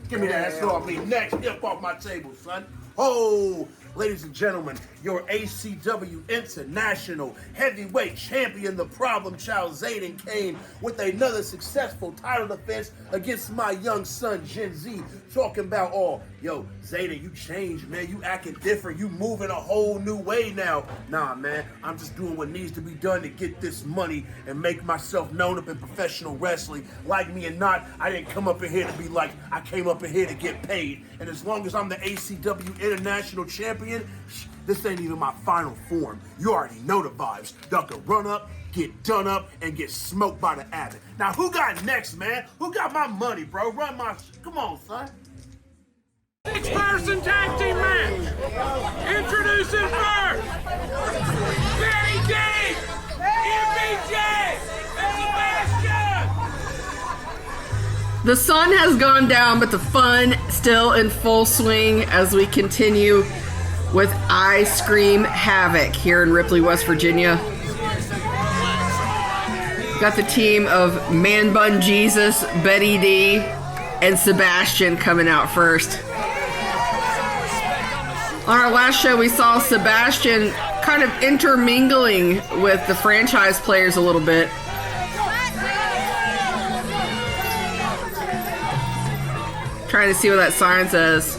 Give me that. That's all I need. Next, get off my table, son. Oh, ladies and gentlemen, your ACW International Heavyweight Champion, the Problem Child, Zaiden Kayne, with another successful title defense against my young son, Gen Z. Talking about, yo, Zaiden, you changed, man. You acting different. You moving a whole new way now. Nah, man, I'm just doing what needs to be done to get this money and make myself known up in professional wrestling. Like me or not, I didn't come up in here to be like, I came up in here to get paid. And as long as I'm the ACW International Champion, champion, this ain't even my final form. You already know the vibes. Y'all can run up, get done up, and get smoked by the Abbott. Now, who got next, man? Who got my money, bro? Run my... Come on, son. 6-person tag team match. Introducing first, Betty D, MBJ, and Sebastian. The sun has gone down, but the fun still in full swing as we continue with I Scream Havok here in Ripley, West Virginia. Got the team of Man Bun Jesus, Betty D, and Sebastian coming out first. On our last show, we saw Sebastian kind of intermingling with the franchise players a little bit. Trying to see what that sign says.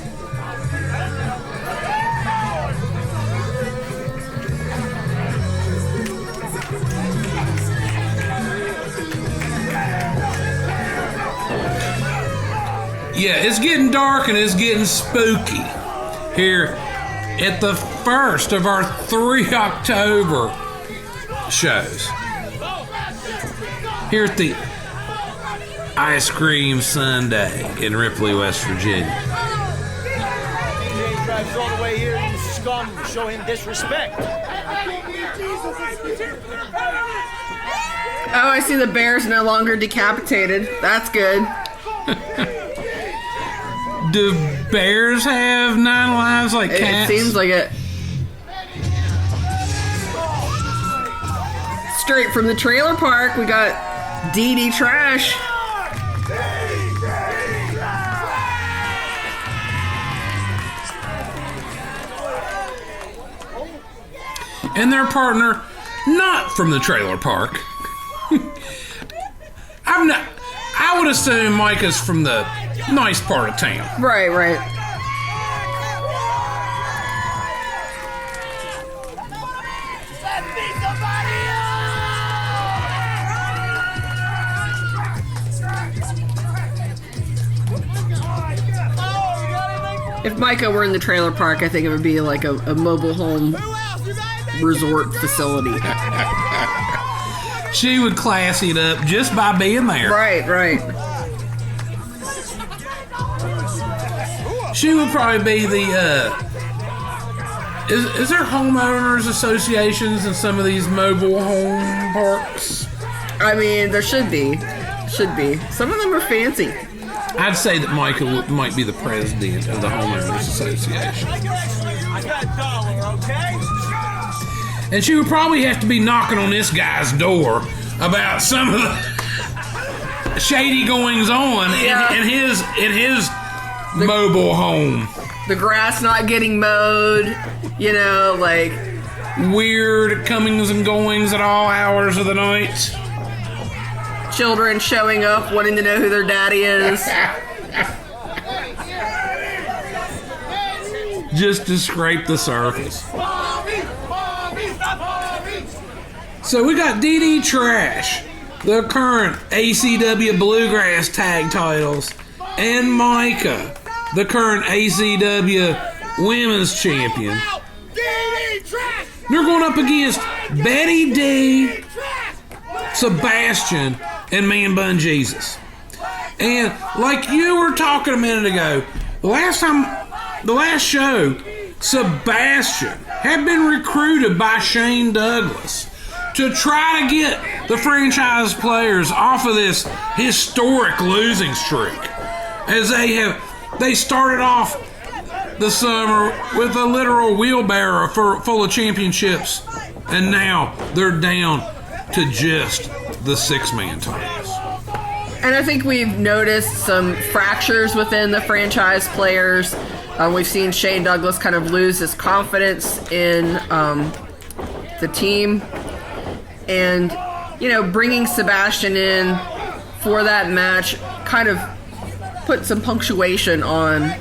Yeah, it's getting dark and it's getting spooky here at the first of our 3 October shows here at the I Scream Sundae in Ripley, West Virginia. Jay drives all the way here, you scum, show him disrespect. Oh, I see the bear's no longer decapitated. That's good. Do bears have 9 lives like cats? It seems like it. Straight from the trailer park, we got DDTrash. And their partner, not from the trailer park. I would assume Mika's from the nice part of town. Right. If Mika were in the trailer park, I think it would be like a mobile home resort facility. She would class it up just by being there. Right. She would probably be the, is there homeowners associations in some of these mobile home parks? I mean, there should be. Some of them are fancy. I'd say that Mika might be the president of the homeowners association. I got $1, okay? And she would probably have to be knocking on this guy's door about some of the shady goings on in his mobile home. The grass not getting mowed, like weird comings and goings at all hours of the night. Children showing up wanting to know who their daddy is. Just to scrape the surface. So we got DDTrash, the current ACW Bluegrass tag titles, and Mika, the current ACW Women's Champion. They're going up against Betty D, Sebastian, and Man Bun Jesus. And like you were talking a minute ago, the last show, Sebastian had been recruited by Shane Douglas to try to get the franchise players off of this historic losing streak, as they started off the summer with a literal wheelbarrow full of championships, and now they're down to just the 6-man titles. And I think we've noticed some fractures within the franchise players. We've seen Shane Douglas kind of lose his confidence in the team. And, bringing Sebastian in for that match kind of put some punctuation on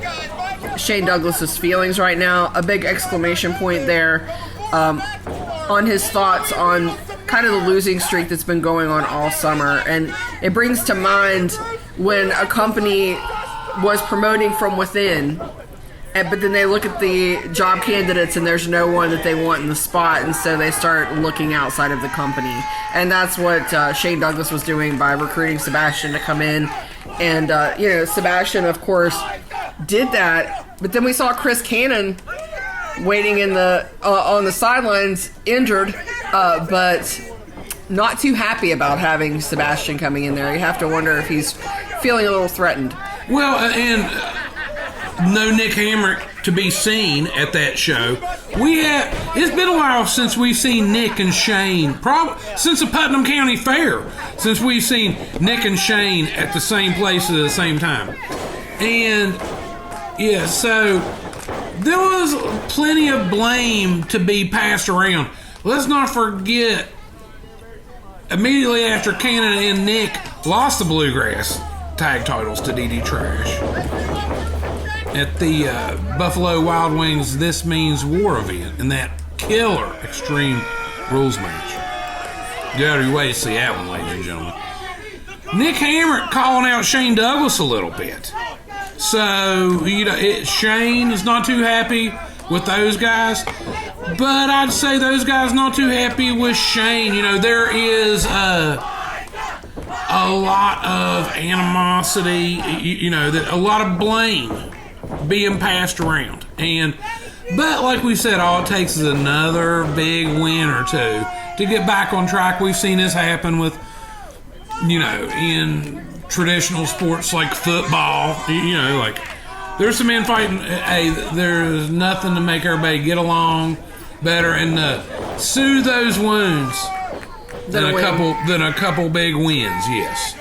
Shane Douglas's feelings right now. A big exclamation point there on his thoughts on kind of the losing streak that's been going on all summer. And it brings to mind when a company was promoting from within But then they look at the job candidates and there's no one that they want in the spot, and so they start looking outside of the company. And that's what Shane Douglas was doing by recruiting Sebastian to come in. And, Sebastian, of course, did that. But then we saw Chris Canaan waiting in the on the sidelines, injured, but not too happy about having Sebastian coming in there. You have to wonder if he's feeling a little threatened. Well, and no Nick Hamrick to be seen at that show. It's been a while since we've seen Nick and Shane, probably since the Putnam County Fair, since we've seen Nick and Shane at the same place at the same time. And yeah, so there was plenty of blame to be passed around. Let's not forget, immediately after Canaan and Nick lost the Bluegrass tag titles to DDTrash at the Buffalo Wild Wings This Means War event in that killer Extreme Rules match. Get out of your way to see that one, ladies and gentlemen. Nick Hamrick calling out Shane Douglas a little bit. So, Shane is not too happy with those guys, but I'd say those guys not too happy with Shane. There is a lot of animosity, a lot of blame being passed around. But like we said, all it takes is another big win or two to get back on track. We've seen this happen with, in traditional sports like football, like there's some infighting. Hey, there's nothing to make everybody get along better and soothe those wounds than a couple big wins. Yes.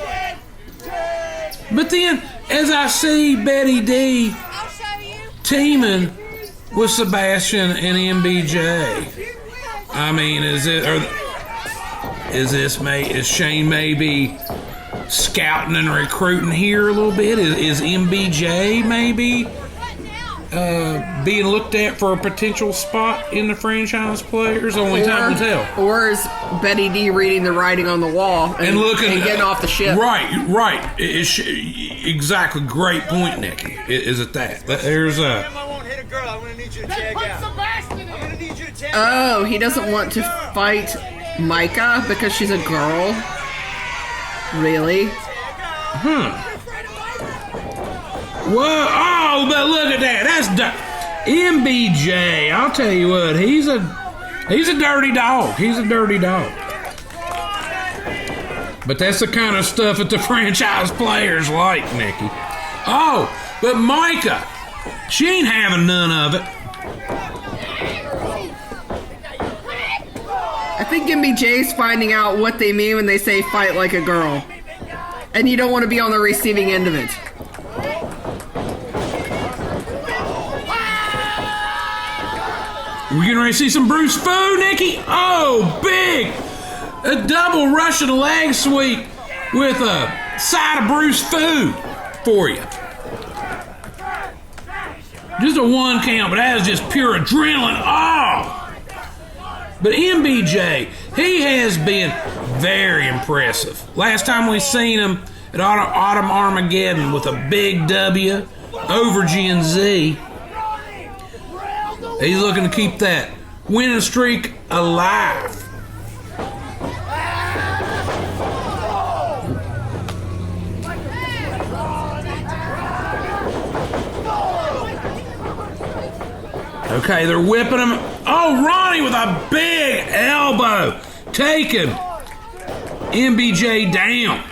But then, as I see Betty D teaming with Sebastian and MBJ, I mean, is Shane maybe scouting and recruiting here a little bit? Is MBJ maybe being looked at for a potential spot in the franchise players? Only time will tell. Or is Betty D reading the writing on the wall and getting off the ship? Right. Exactly. Great point, Nikki. Is it that? There's a. Oh, he doesn't want to fight Mika because she's a girl? Really? Whoa! Oh, but look at that. That's MBJ. I'll tell you what. He's a dirty dog. He's a dirty dog. But that's the kind of stuff that the franchise players like, Nikki. Oh, but Mika, she ain't having none of it. I think MBJ's finding out what they mean when they say fight like a girl. And you don't want to be on the receiving end of it. We're getting ready to see some Bruce Fu, Nikki. Oh, big! A double Russian leg sweep with a side of Bruce Fu for you. Just a one count, but that is just pure adrenaline. Oh! But MBJ, he has been very impressive. Last time we seen him at Autumn Armageddon with a big W over Gen Z. He's looking to keep that winning streak alive. Okay, they're whipping him. Oh, Ronnie with a big elbow. Taking MBJ down.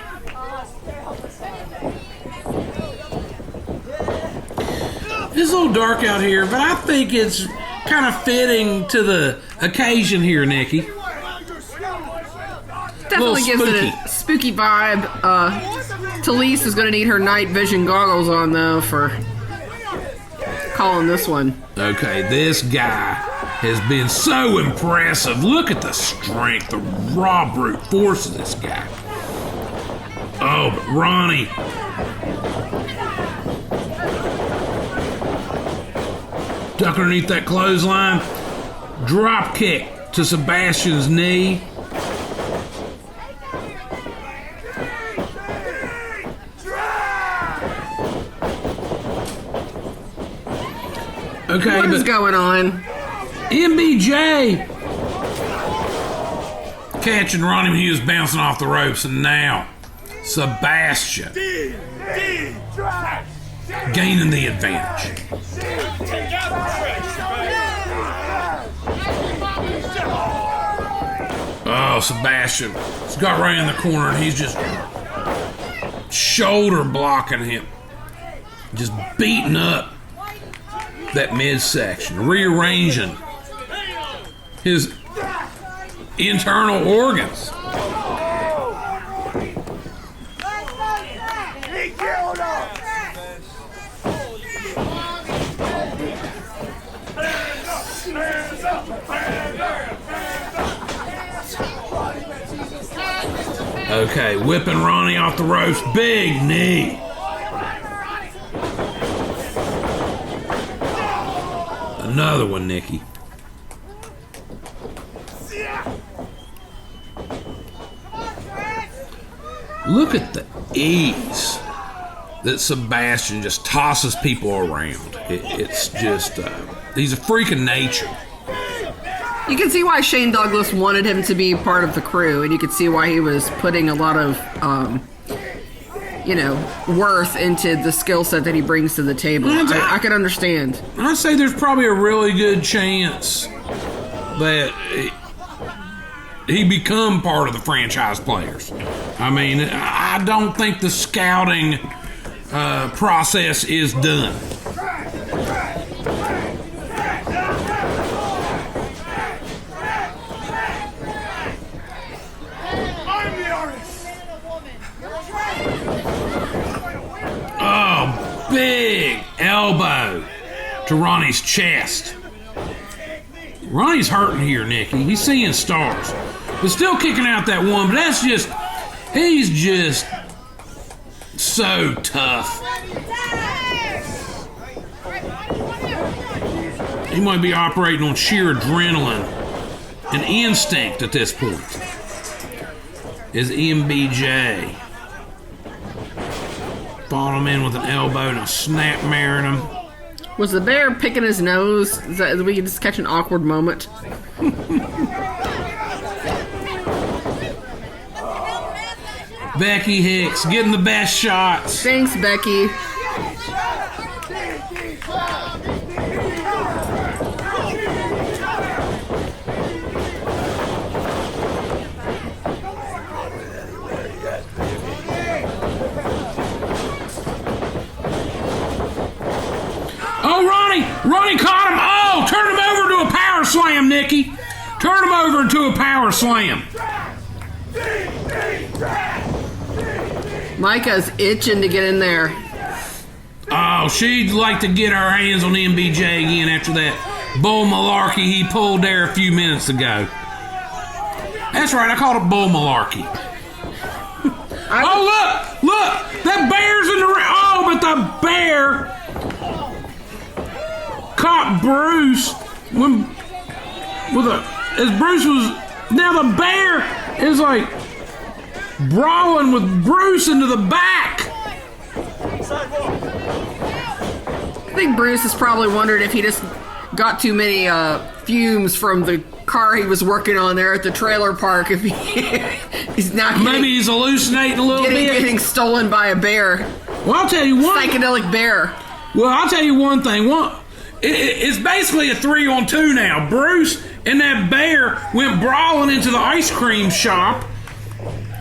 It's a little dark out here, but I think it's kind of fitting to the occasion here, Nikki. Definitely gives it a spooky vibe. Talise is going to need her night vision goggles on, though, for calling this one. Okay, this guy has been so impressive. Look at the strength, the raw brute force of this guy. Oh, but Ronnie. Duck underneath that clothesline. Drop kick to Sebastian's knee. Okay, What is going on? MBJ catching Ronnie when he was bouncing off the ropes, and now Sebastian gaining the advantage. Oh, Sebastian has got right in the corner, and he's just shoulder blocking him, just beating up that midsection, rearranging his internal organs. Okay, whipping Ronnie off the ropes. Big knee. Another one, Nikki. Look at the ease that Sebastian just tosses people around. It's just, he's a freak of nature. You can see why Shane Douglas wanted him to be part of the crew, and you can see why he was putting a lot of, worth into the skill set that he brings to the table. I can understand. I'd say there's probably a really good chance that he become part of the franchise players. I mean, I don't think the scouting process is done. Oh, big elbow to Ronnie's chest. Ronnie's hurting here, Nikki. He's seeing stars. But still kicking out that one, but that's just, he's just so tough. He might be operating on sheer adrenaline and instinct at this point. Is MBJ. Following him in with an elbow and a snap marrying him. Was the bear picking his nose? Is that, we can just catch an awkward moment. Becky Hicks getting the best shots. Thanks, Becky. Oh, Ronnie caught him. Oh, turn him over to a power slam, Nikki. Turn him over into a power slam. Micah's itching to get in there. Oh, she'd like to get her hands on MBJ again after that bull malarkey he pulled there a few minutes ago. That's right, I called it bull malarkey. Oh, look! That bear's in the ring. Oh, but the bear caught Bruce as Bruce was. Now the bear is like brawling with Bruce into the back. I think Bruce has probably wondered if he just got too many fumes from the car he was working on there at the trailer park. If he's not maybe he's hallucinating a little bit. Getting stolen by a bear. Well, I'll tell you one psychedelic bear. Well, I'll tell you one thing. It's basically a 3-on-2 now. Bruce and that bear went brawling into the ice cream shop.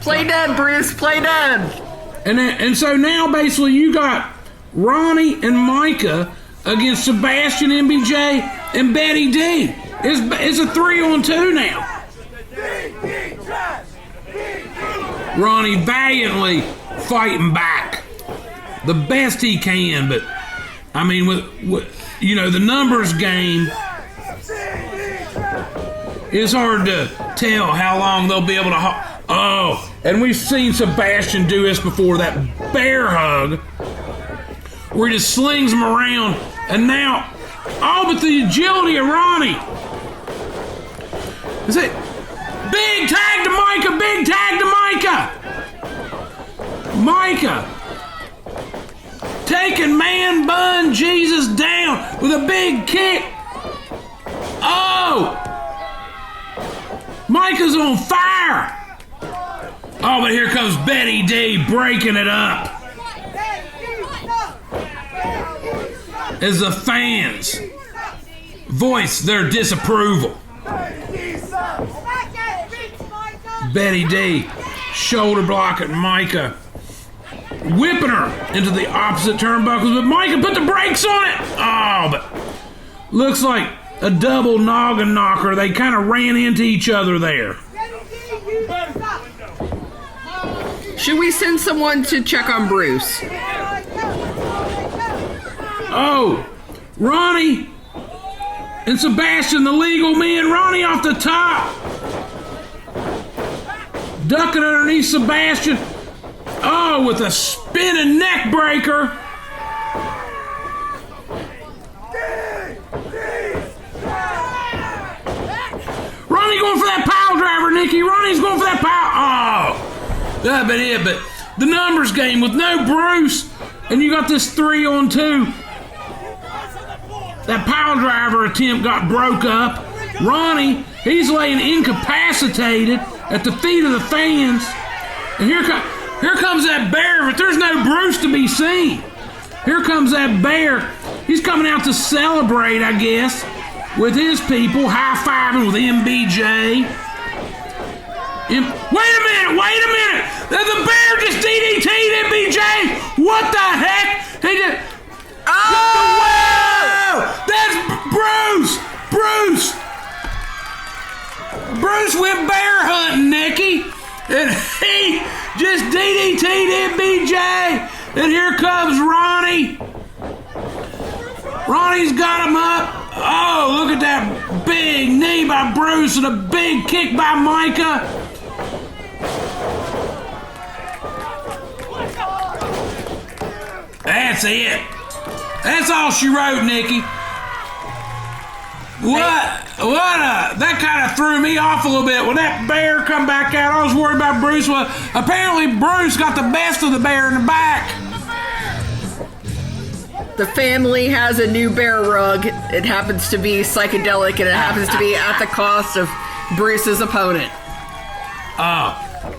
Play dead, Bruce. Play dead. And so now basically you got Ronnie and Mika against Sebastian, MBJ, and Betty D. It's a 3-on-2 now. Ronnie valiantly fighting back the best he can, but I mean with the numbers game, it's hard to tell how long they'll be able to. Oh, and we've seen Sebastian do this before, that bear hug, where he just slings him around, and now, but the agility of Ronnie. Is it big tag to Mika? Big tag to Mika. Mika taking man bun Jesus down with a big kick. Oh! Micah's on fire. Oh, but here comes Betty D breaking it up. As the fans voice their disapproval. Betty D shoulder blocking Micah, whipping her into the opposite turnbuckles, but Micah put the brakes on it. Oh, but looks like a double noggin knocker. They kind of ran into each other there. Should we send someone to check on Bruce? Oh, Ronnie and Sebastian, the legal men. Ronnie off the top, ducking underneath Sebastian. Oh, with a spinning neck breaker. Ronnie going for that pile driver, Nikki. Ronnie's going for that pile. Oh, that been it. But the numbers game with no Bruce, and you got this 3-on-2. That pile driver attempt got broke up. Ronnie, he's laying incapacitated at the feet of the fans. And here comes that bear, but there's no Bruce to be seen. Here comes that bear. He's coming out to celebrate, I guess, with his people, high-fiving with MBJ. Wait a minute! The bear just DDT'd MBJ! What the heck? He just... Oh! That's Bruce! Bruce went bear hunting, Nikki. And he just DDT'd MBJ. And here comes Ronnie. Ronnie's got him up. Oh, look at that big knee by Bruce and a big kick by Micah. That's it. That's all she wrote, Nikki. That kind of threw me off a little bit. When that bear come back out, I was worried about Bruce. Well, apparently Bruce got the best of the bear in the back. The family has a new bear rug. It happens to be psychedelic, and it happens to be at the cost of Bruce's opponent. Oh,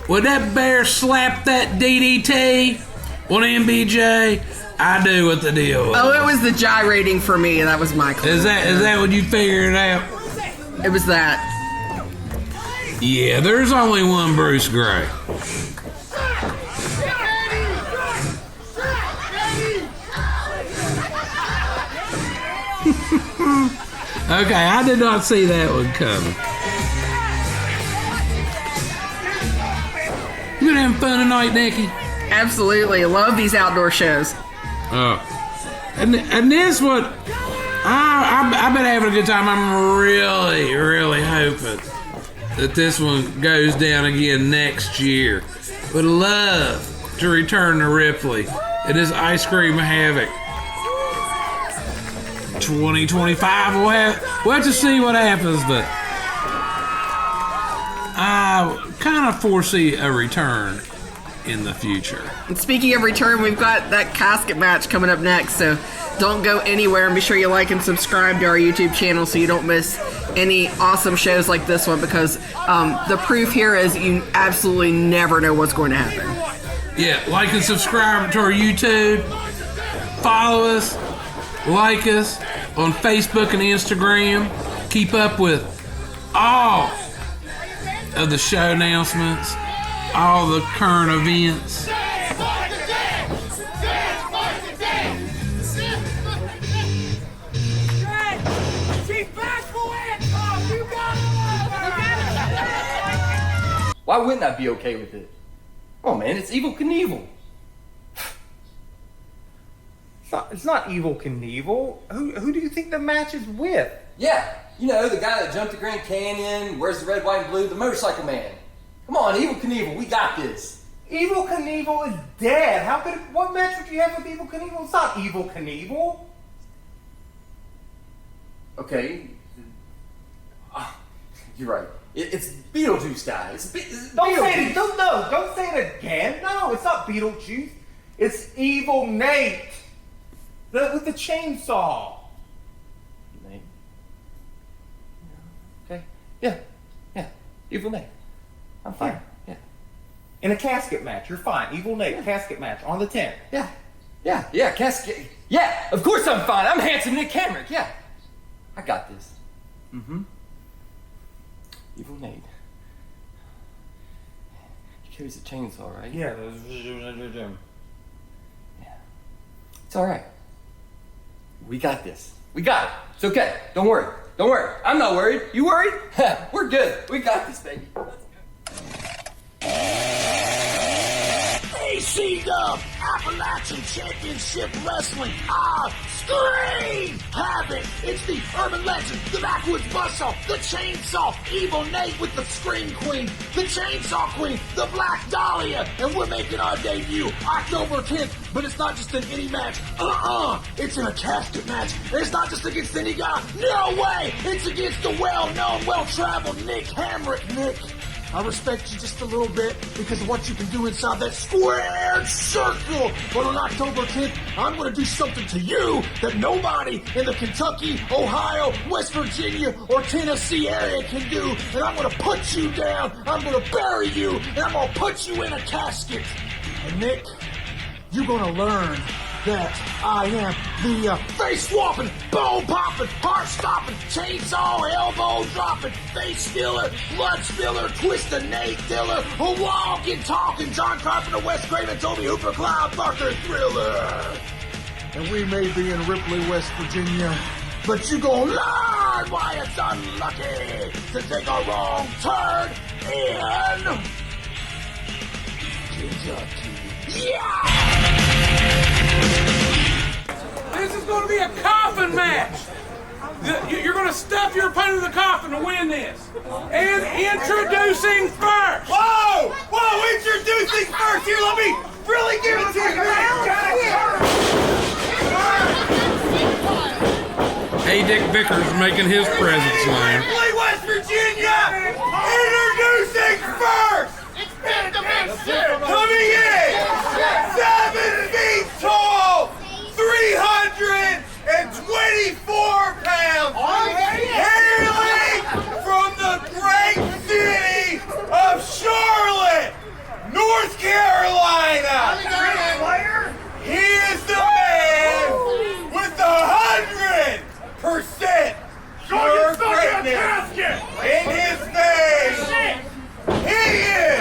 when that bear slapped that DDT on MBJ, I knew what the deal was. Oh, it was the gyrating for me, and that was my clue. Is that what you figured out? It was that. Yeah, there's only one Bruce Gray. Okay, I did not see that one coming. You been having fun tonight, Nikki? Absolutely. Love these outdoor shows. Oh. And this one, I've been having a good time. I'm really, really hoping that this one goes down again next year. Would love to return to Ripley. It is I Scream Havok. 2025, we'll have to see what happens, but I kind of foresee a return in the future. And speaking of return, we've got that casket match coming up next, so don't go anywhere, and be sure you like and subscribe to our YouTube channel so you don't miss any awesome shows like this one, because the proof here is you absolutely never know what's going to happen. Yeah, like and subscribe to our YouTube. Follow us. Like us on Facebook and Instagram. Keep up with all of the show announcements, all the current events. Why wouldn't I be okay with it? Oh man, it's Evel Knievel. It's not Evel Knievel. Who do you think the match is with? Yeah, you know, the guy that jumped the Grand Canyon, wears the red, white, and blue, the motorcycle man. Come on, Evel Knievel, we got this. Evel Knievel is dead. What match would you have with Evel Knievel? It's not Evel Knievel. Okay. You're right. It's Beetlejuice guy. Don't say it again. No, it's not Beetlejuice. It's Evil Nate. With the chainsaw. Yeah. Evil Nate. I'm fine. Yeah. In a casket match, you're fine. Evil Nate, casket match on the 10th. Yeah, Casket. Yeah, of course I'm fine. I'm handsome Nick Hamrick. Yeah. I got this. Mm-hmm. Evil Nate. He carries a chainsaw, right? Yeah. It's all right. We got this. We got it. It's okay. Don't worry. I'm not worried. You worried? We're good. We got this, baby. ACW Appalachian Championship Wrestling. I Scream Havok. It's the urban legend, the backwoods buzzsaw, the chainsaw, Evil Nate with the Scream Queen, the Chainsaw Queen, the Black Dahlia, and we're making our debut October 10th. But it's not just in any match. It's in a casket match. And it's not just against any guy. No way. It's against the well-known, well-traveled Nick Hamrick. Nick, I respect you just a little bit because of what you can do inside that squared circle. But on October 10th, I'm going to do something to you that nobody in the Kentucky, Ohio, West Virginia, or Tennessee area can do. And I'm going to put you down. I'm going to bury you. And I'm going to put you in a casket. And Nick, you're going to learn that I am the face-swapping, bone-popping, heart-stopping, chainsaw, elbow-dropping, face-stealer, blood-spiller, twisted Nate Diller, a walking, talking, John Carpenter, Wes Craven, Toby Hooper, Cloud Barker, Thriller. And we may be in Ripley, West Virginia, but you gon' learn why it's unlucky to take a wrong turn in Kentucky. Yeah! This is going to be a coffin match. You're going to stuff your opponent in the coffin to win this. And introducing first. Whoa! Introducing first. Here, let me really give it to you. Hey, Dick Vickers making his presence known. Ripley, West Virginia. Introducing first. Coming in, 7 feet tall, 324 pounds, hailing from the great city of Charlotte, North Carolina. He is the man with 100% pure greatness in his face. He is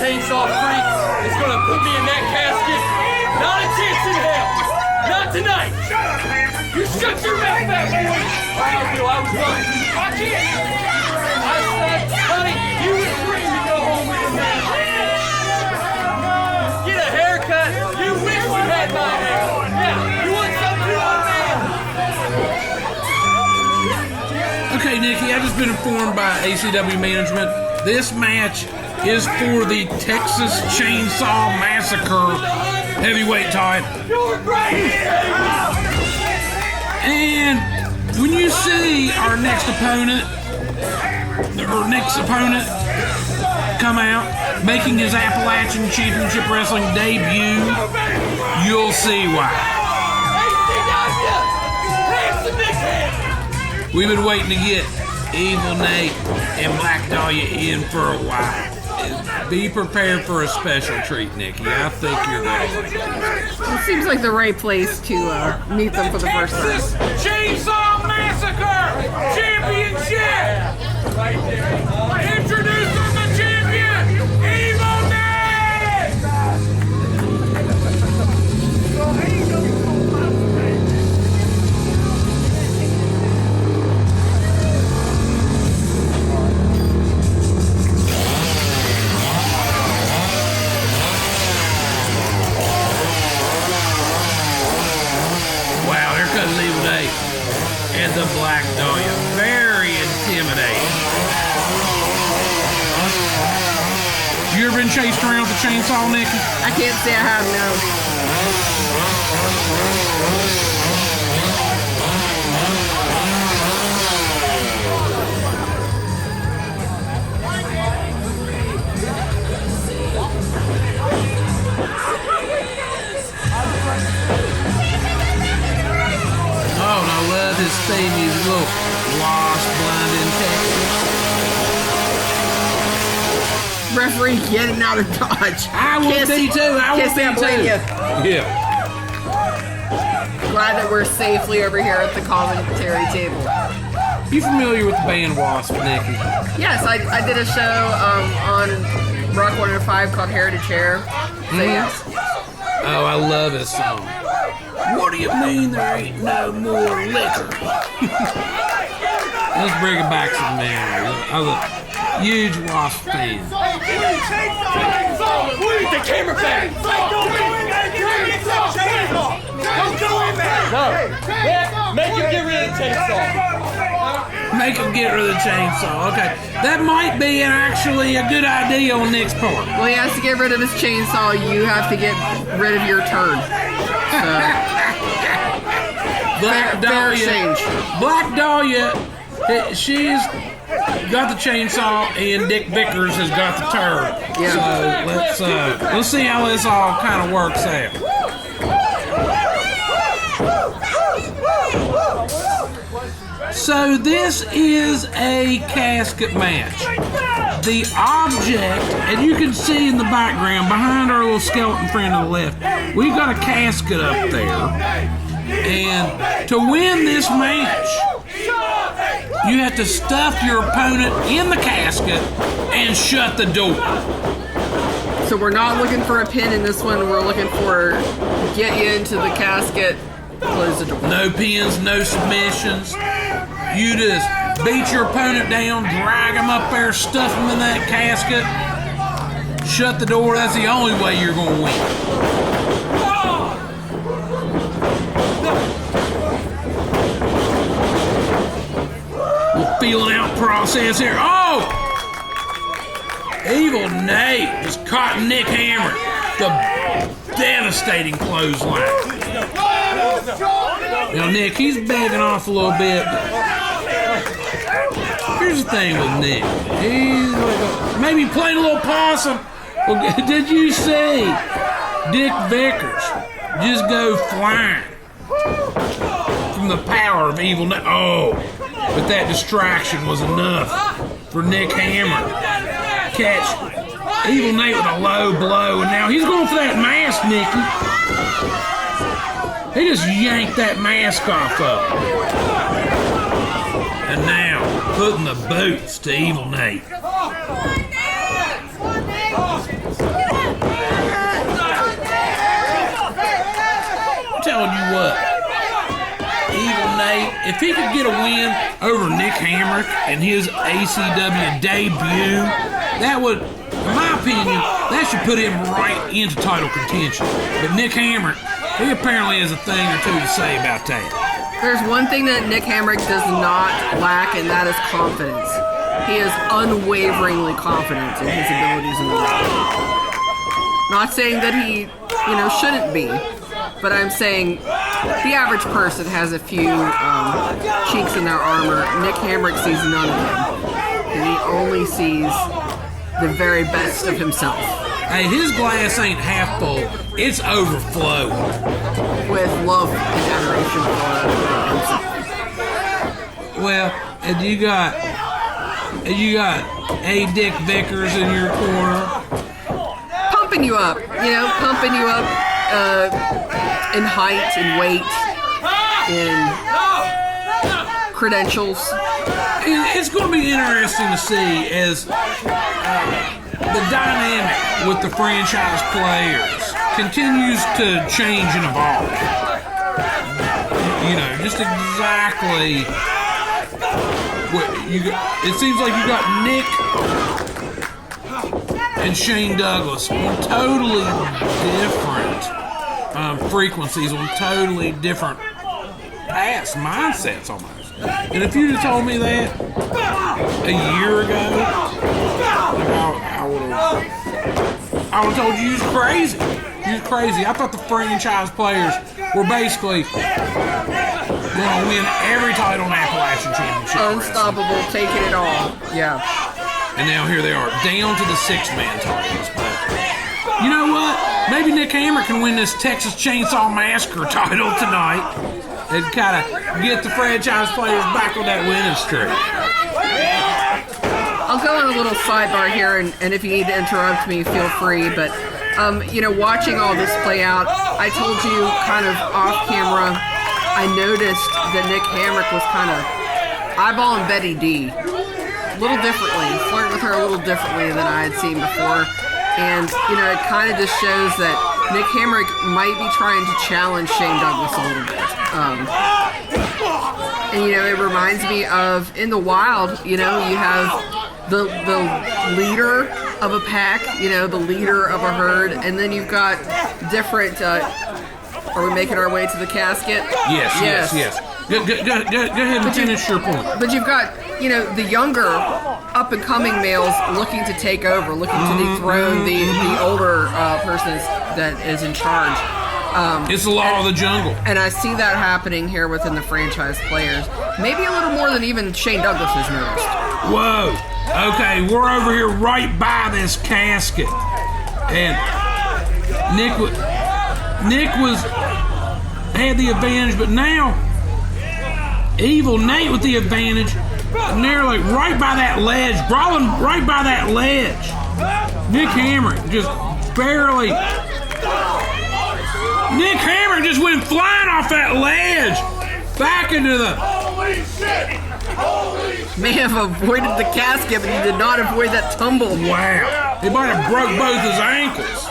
Chainsaw freak is gonna put me in that casket. Not a chance in hell. Not tonight. Shut up, man. You shut your mouth, fat boy. I feel I was right. I can't. I said, honey, you and Scream to go home with the man. Get a haircut. You wish you had my hair. Yeah, you want something to on man. Okay, Nikki, I've just been informed by ACW management. This match is for the Texas Chainsaw Massacre heavyweight title. And when you see our next opponent come out making his Appalachian Championship Wrestling debut, you'll see why. We've been waiting to get Evil Nate and Black Dahlia in for a while. Be prepared for a special treat, Nikki. I think you're ready. It seems like the right place to meet them for the first time. Texas Chainsaw Massacre Championship. Introducing the champion, Evil Nate. And the Black Dahlia. Very intimidating. You ever been chased around with a chainsaw, Nikki? I can't say I have, no. referee getting out of Dodge. I would be too. I would Can't blame be you. too. Yeah. Glad that we're safely over here at the commentary table. You familiar with the band Wasp, Nikki? Yes, I did a show on Rock 105 called Heritage Hair. So yes. Oh, I love this song. What do you mean there ain't no more liquor? Let's bring it back some memories. I was a huge Wasp fan. The camera back! Don't go in there! No! Make him get rid of the chainsaw! Make him get rid of the chainsaw. Okay. That might be actually a good idea on Nick's part. Well, he has to get rid of his chainsaw. You have to get rid of your turd. Black fair Dahlia. exchange. Black Dahlia, she's got the chainsaw, and Dick Vickers has got the turd. Yeah. So let's see how this all kind of works out. So this is a casket match. The object, and you can see in the background behind our little skeleton friend on the left, we've got a casket up there. And to win this match, you have to stuff your opponent in the casket and shut the door. So we're not looking for a pin in this one. We're looking for get you into the casket, close the door. No pins, no submissions. You just beat your opponent down, drag him up there, stuff him in that casket, shut the door. That's the only way you're going to win. We'll feeling out process here. Oh! Evil Nate just caught Nick Hamrick. The devastating clothesline. Now, Nick, he's begging off a little bit. Here's the thing with Nick. He's like maybe playing a little possum. Well, did you see Dick Vickers just go flying from the power of Evil Nate? Oh, but that distraction was enough for Nick Hammer. Catch Evil Nate with a low blow, and now he's going for that mask, Nicky. He just yanked that mask off of him. And now, putting the boots to Evil Nate. I'm telling you what, Evil Nate, if he could get a win over Nick Hamrick in his ACW debut, that would, in my opinion, that should put him right into title contention. But Nick Hamrick, he apparently has a thing or two to say about that. There's one thing that Nick Hamrick does not lack, and that is confidence. He is unwaveringly confident in his abilities in the ring. Not saying that he, shouldn't be, but I'm saying the average person has a few chinks in their armor. Nick Hamrick sees none of them, and he only sees the very best of himself. Hey, his glass ain't half full; it's overflowing with love and adoration for himself. Well, and you got a Dick Vickers in your corner, pumping you up, in height and weight, in credentials. It's going to be interesting to see as the dynamic with the franchise players continues to change and evolve. Just exactly what you got. It seems like you got Nick and Shane Douglas on totally different frequencies, on totally different past mindsets almost. And if you'd have told me that a year ago, I would have told you was crazy. You was crazy. I thought the franchise players were basically going to win every title in Appalachian Championship. Unstoppable, taking it all. Yeah. And now here they are, down to the 6-man titles. But you know what? Maybe Nick Hammer can win this Texas Chainsaw Massacre title tonight and kind of get the franchise players back on that winning streak. I'll go on a a little sidebar here, and if you need to interrupt me, feel free. But watching all this play out, I told you kind of off camera, I noticed that Nick Hamrick was kind of eyeballing Betty D a little differently, flirting with her a little differently than I had seen before. And, it kind of just shows that Nick Hamrick might be trying to challenge Shane Douglas a little bit. And, it reminds me of, in the wild, you have the leader of a pack, the leader of a herd, and then you've got different, are we making our way to the casket? Yes. Go ahead and finish your point. But you've got, the younger, up-and-coming males looking to take over, looking to dethrone the older person that is in charge. It's the law of the jungle. And I see that happening here within the franchise players. Maybe a little more than even Shane Douglas has noticed. Whoa. Okay, we're over here right by this casket. And Nick had the advantage, but now Evil Nate with the advantage. And they're like right by that ledge, brawling right by that ledge. Nick Hamrick just barely. Nick Hamrick just went flying off that ledge, back into the. Holy shit! May have avoided the casket, but he did not avoid that tumble. Wow! He might have broke both his ankles.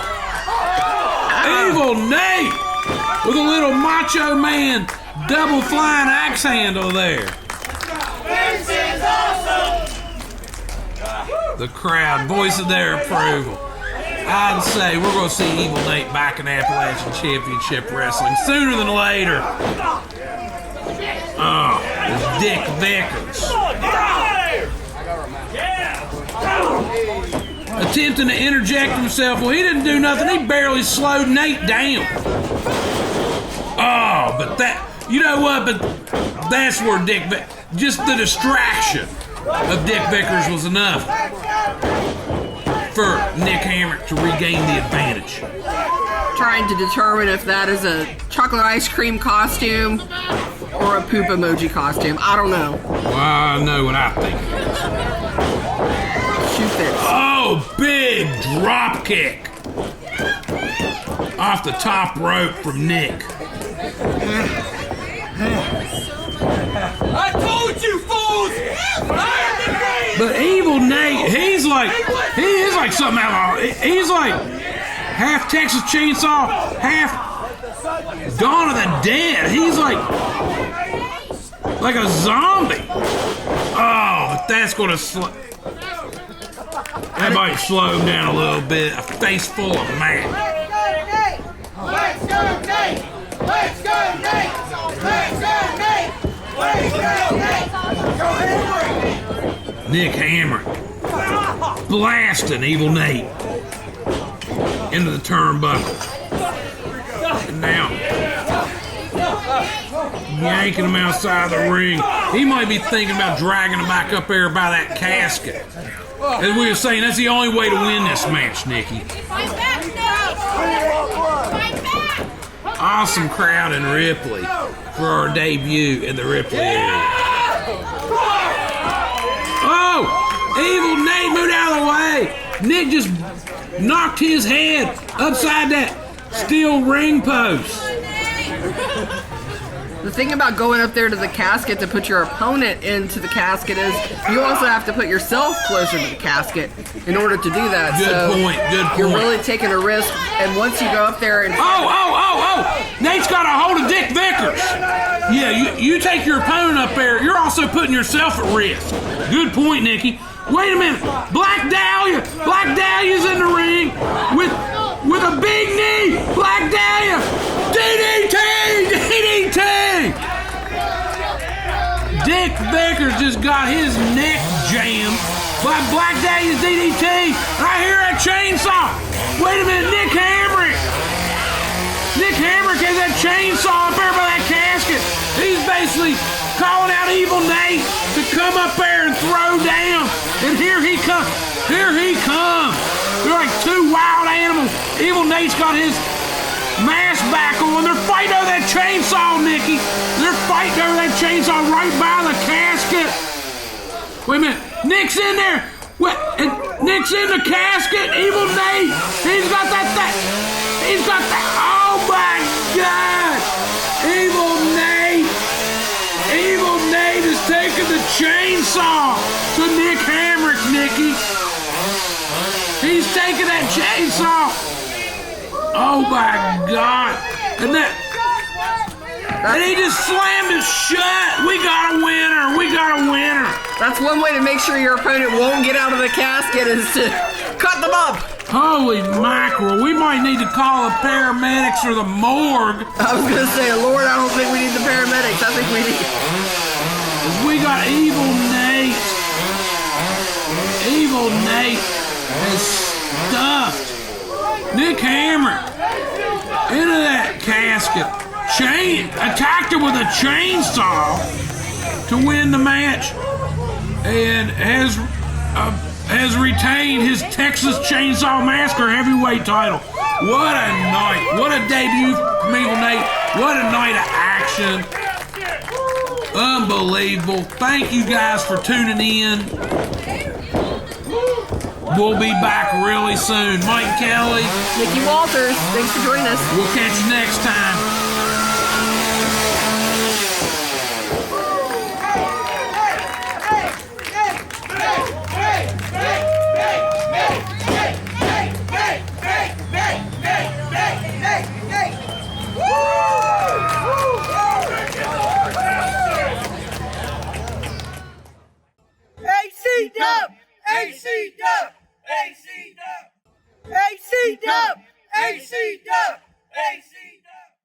Evil Nate with a little Macho Man double flying axe handle there. This is awesome! The crowd voicing their approval. I'd say we're going to see Evil Nate back in Appalachian Championship Wrestling sooner than later. Oh, it's Dick Vickers. Attempting to interject himself. Well, he didn't do nothing. He barely slowed Nate down. Oh, but that, you know what? But that's where just the distraction of Dick Vickers was enough for Nick Hamrick to regain the advantage. Trying to determine if that is a chocolate ice cream costume or a poop emoji costume. I don't know. Well, I know what I think. Shoe fits. Oh, big drop kick off the top rope from Nick. I told you, fools! But Evil Nate, he is like something out of, he's like half Texas Chainsaw, half Dawn of the Dead. He's like a zombie. Oh, but that's gonna that might slow him down a little bit. A face full of man. Let's go, Nate! Let's go, Nate! Let's go, Nate! Let's go, Nate! Go Hamrick! Nick Hamrick blasting Evil Nate into the turnbuckle. And now yanking him outside the ring. He might be thinking about dragging him back up there by that casket. As we were saying, that's the only way to win this match, Nikki. Awesome crowd in Ripley for our debut in the Ripley area. Oh! Evil Nate moved out of the way. Nick just knocked his head upside that steel ring post. The thing about going up there to the casket to put your opponent into the casket is you also have to put yourself closer to the casket in order to do that. Good point. You're really taking a risk, and once you go up there and... Oh! Nate's got a hold of Dick Vickers. Yeah, you take your opponent up there, you're also putting yourself at risk. Good point, Nikki. Wait a minute. Black Dahlia's in the ring with a big knee. Black Dahlia. DDT! Dick Vickers just got his neck jammed by Black Dahlia's DDT. I hear that chainsaw. Wait a minute, Nick Hamrick has that chainsaw up there by that casket. He's basically calling out Evil Nate to come up there and throw down. And here he comes. They're like two wild animals. Evil Nate's got his mask back on. They're fighting over that chainsaw, Nikki. They're fighting over that chainsaw right by the casket. Wait a minute. Nick's in there. What? And Nick's in the casket. Evil Nate. He's got that thing. He's got that. Oh my God! Evil Nate. Evil Nate is taking the chainsaw to Nick Hamrick. Nicky. He's taking that chainsaw. Oh my God! And he just slammed it shut. We got a winner. We got a winner. That's one way to make sure your opponent won't get out of the casket is to cut them up. Holy mackerel. We might need to call the paramedics or the morgue. I was going to say, Lord, I don't think we need the paramedics. I think we need... We got Evil Nate. Evil Nate has stuffed Nick Hammer into that casket. Attacked him with a chainsaw to win the match, and has retained his Texas Chainsaw Massacre heavyweight title. What a night! What a debut from Evil Nate! What a night of action! Unbelievable! Thank you guys for tuning in. We'll be back really soon. Mike Kelly, Nikki Walters, thanks for joining us. We'll catch you next time. ACW! ACW! ACW! ACW!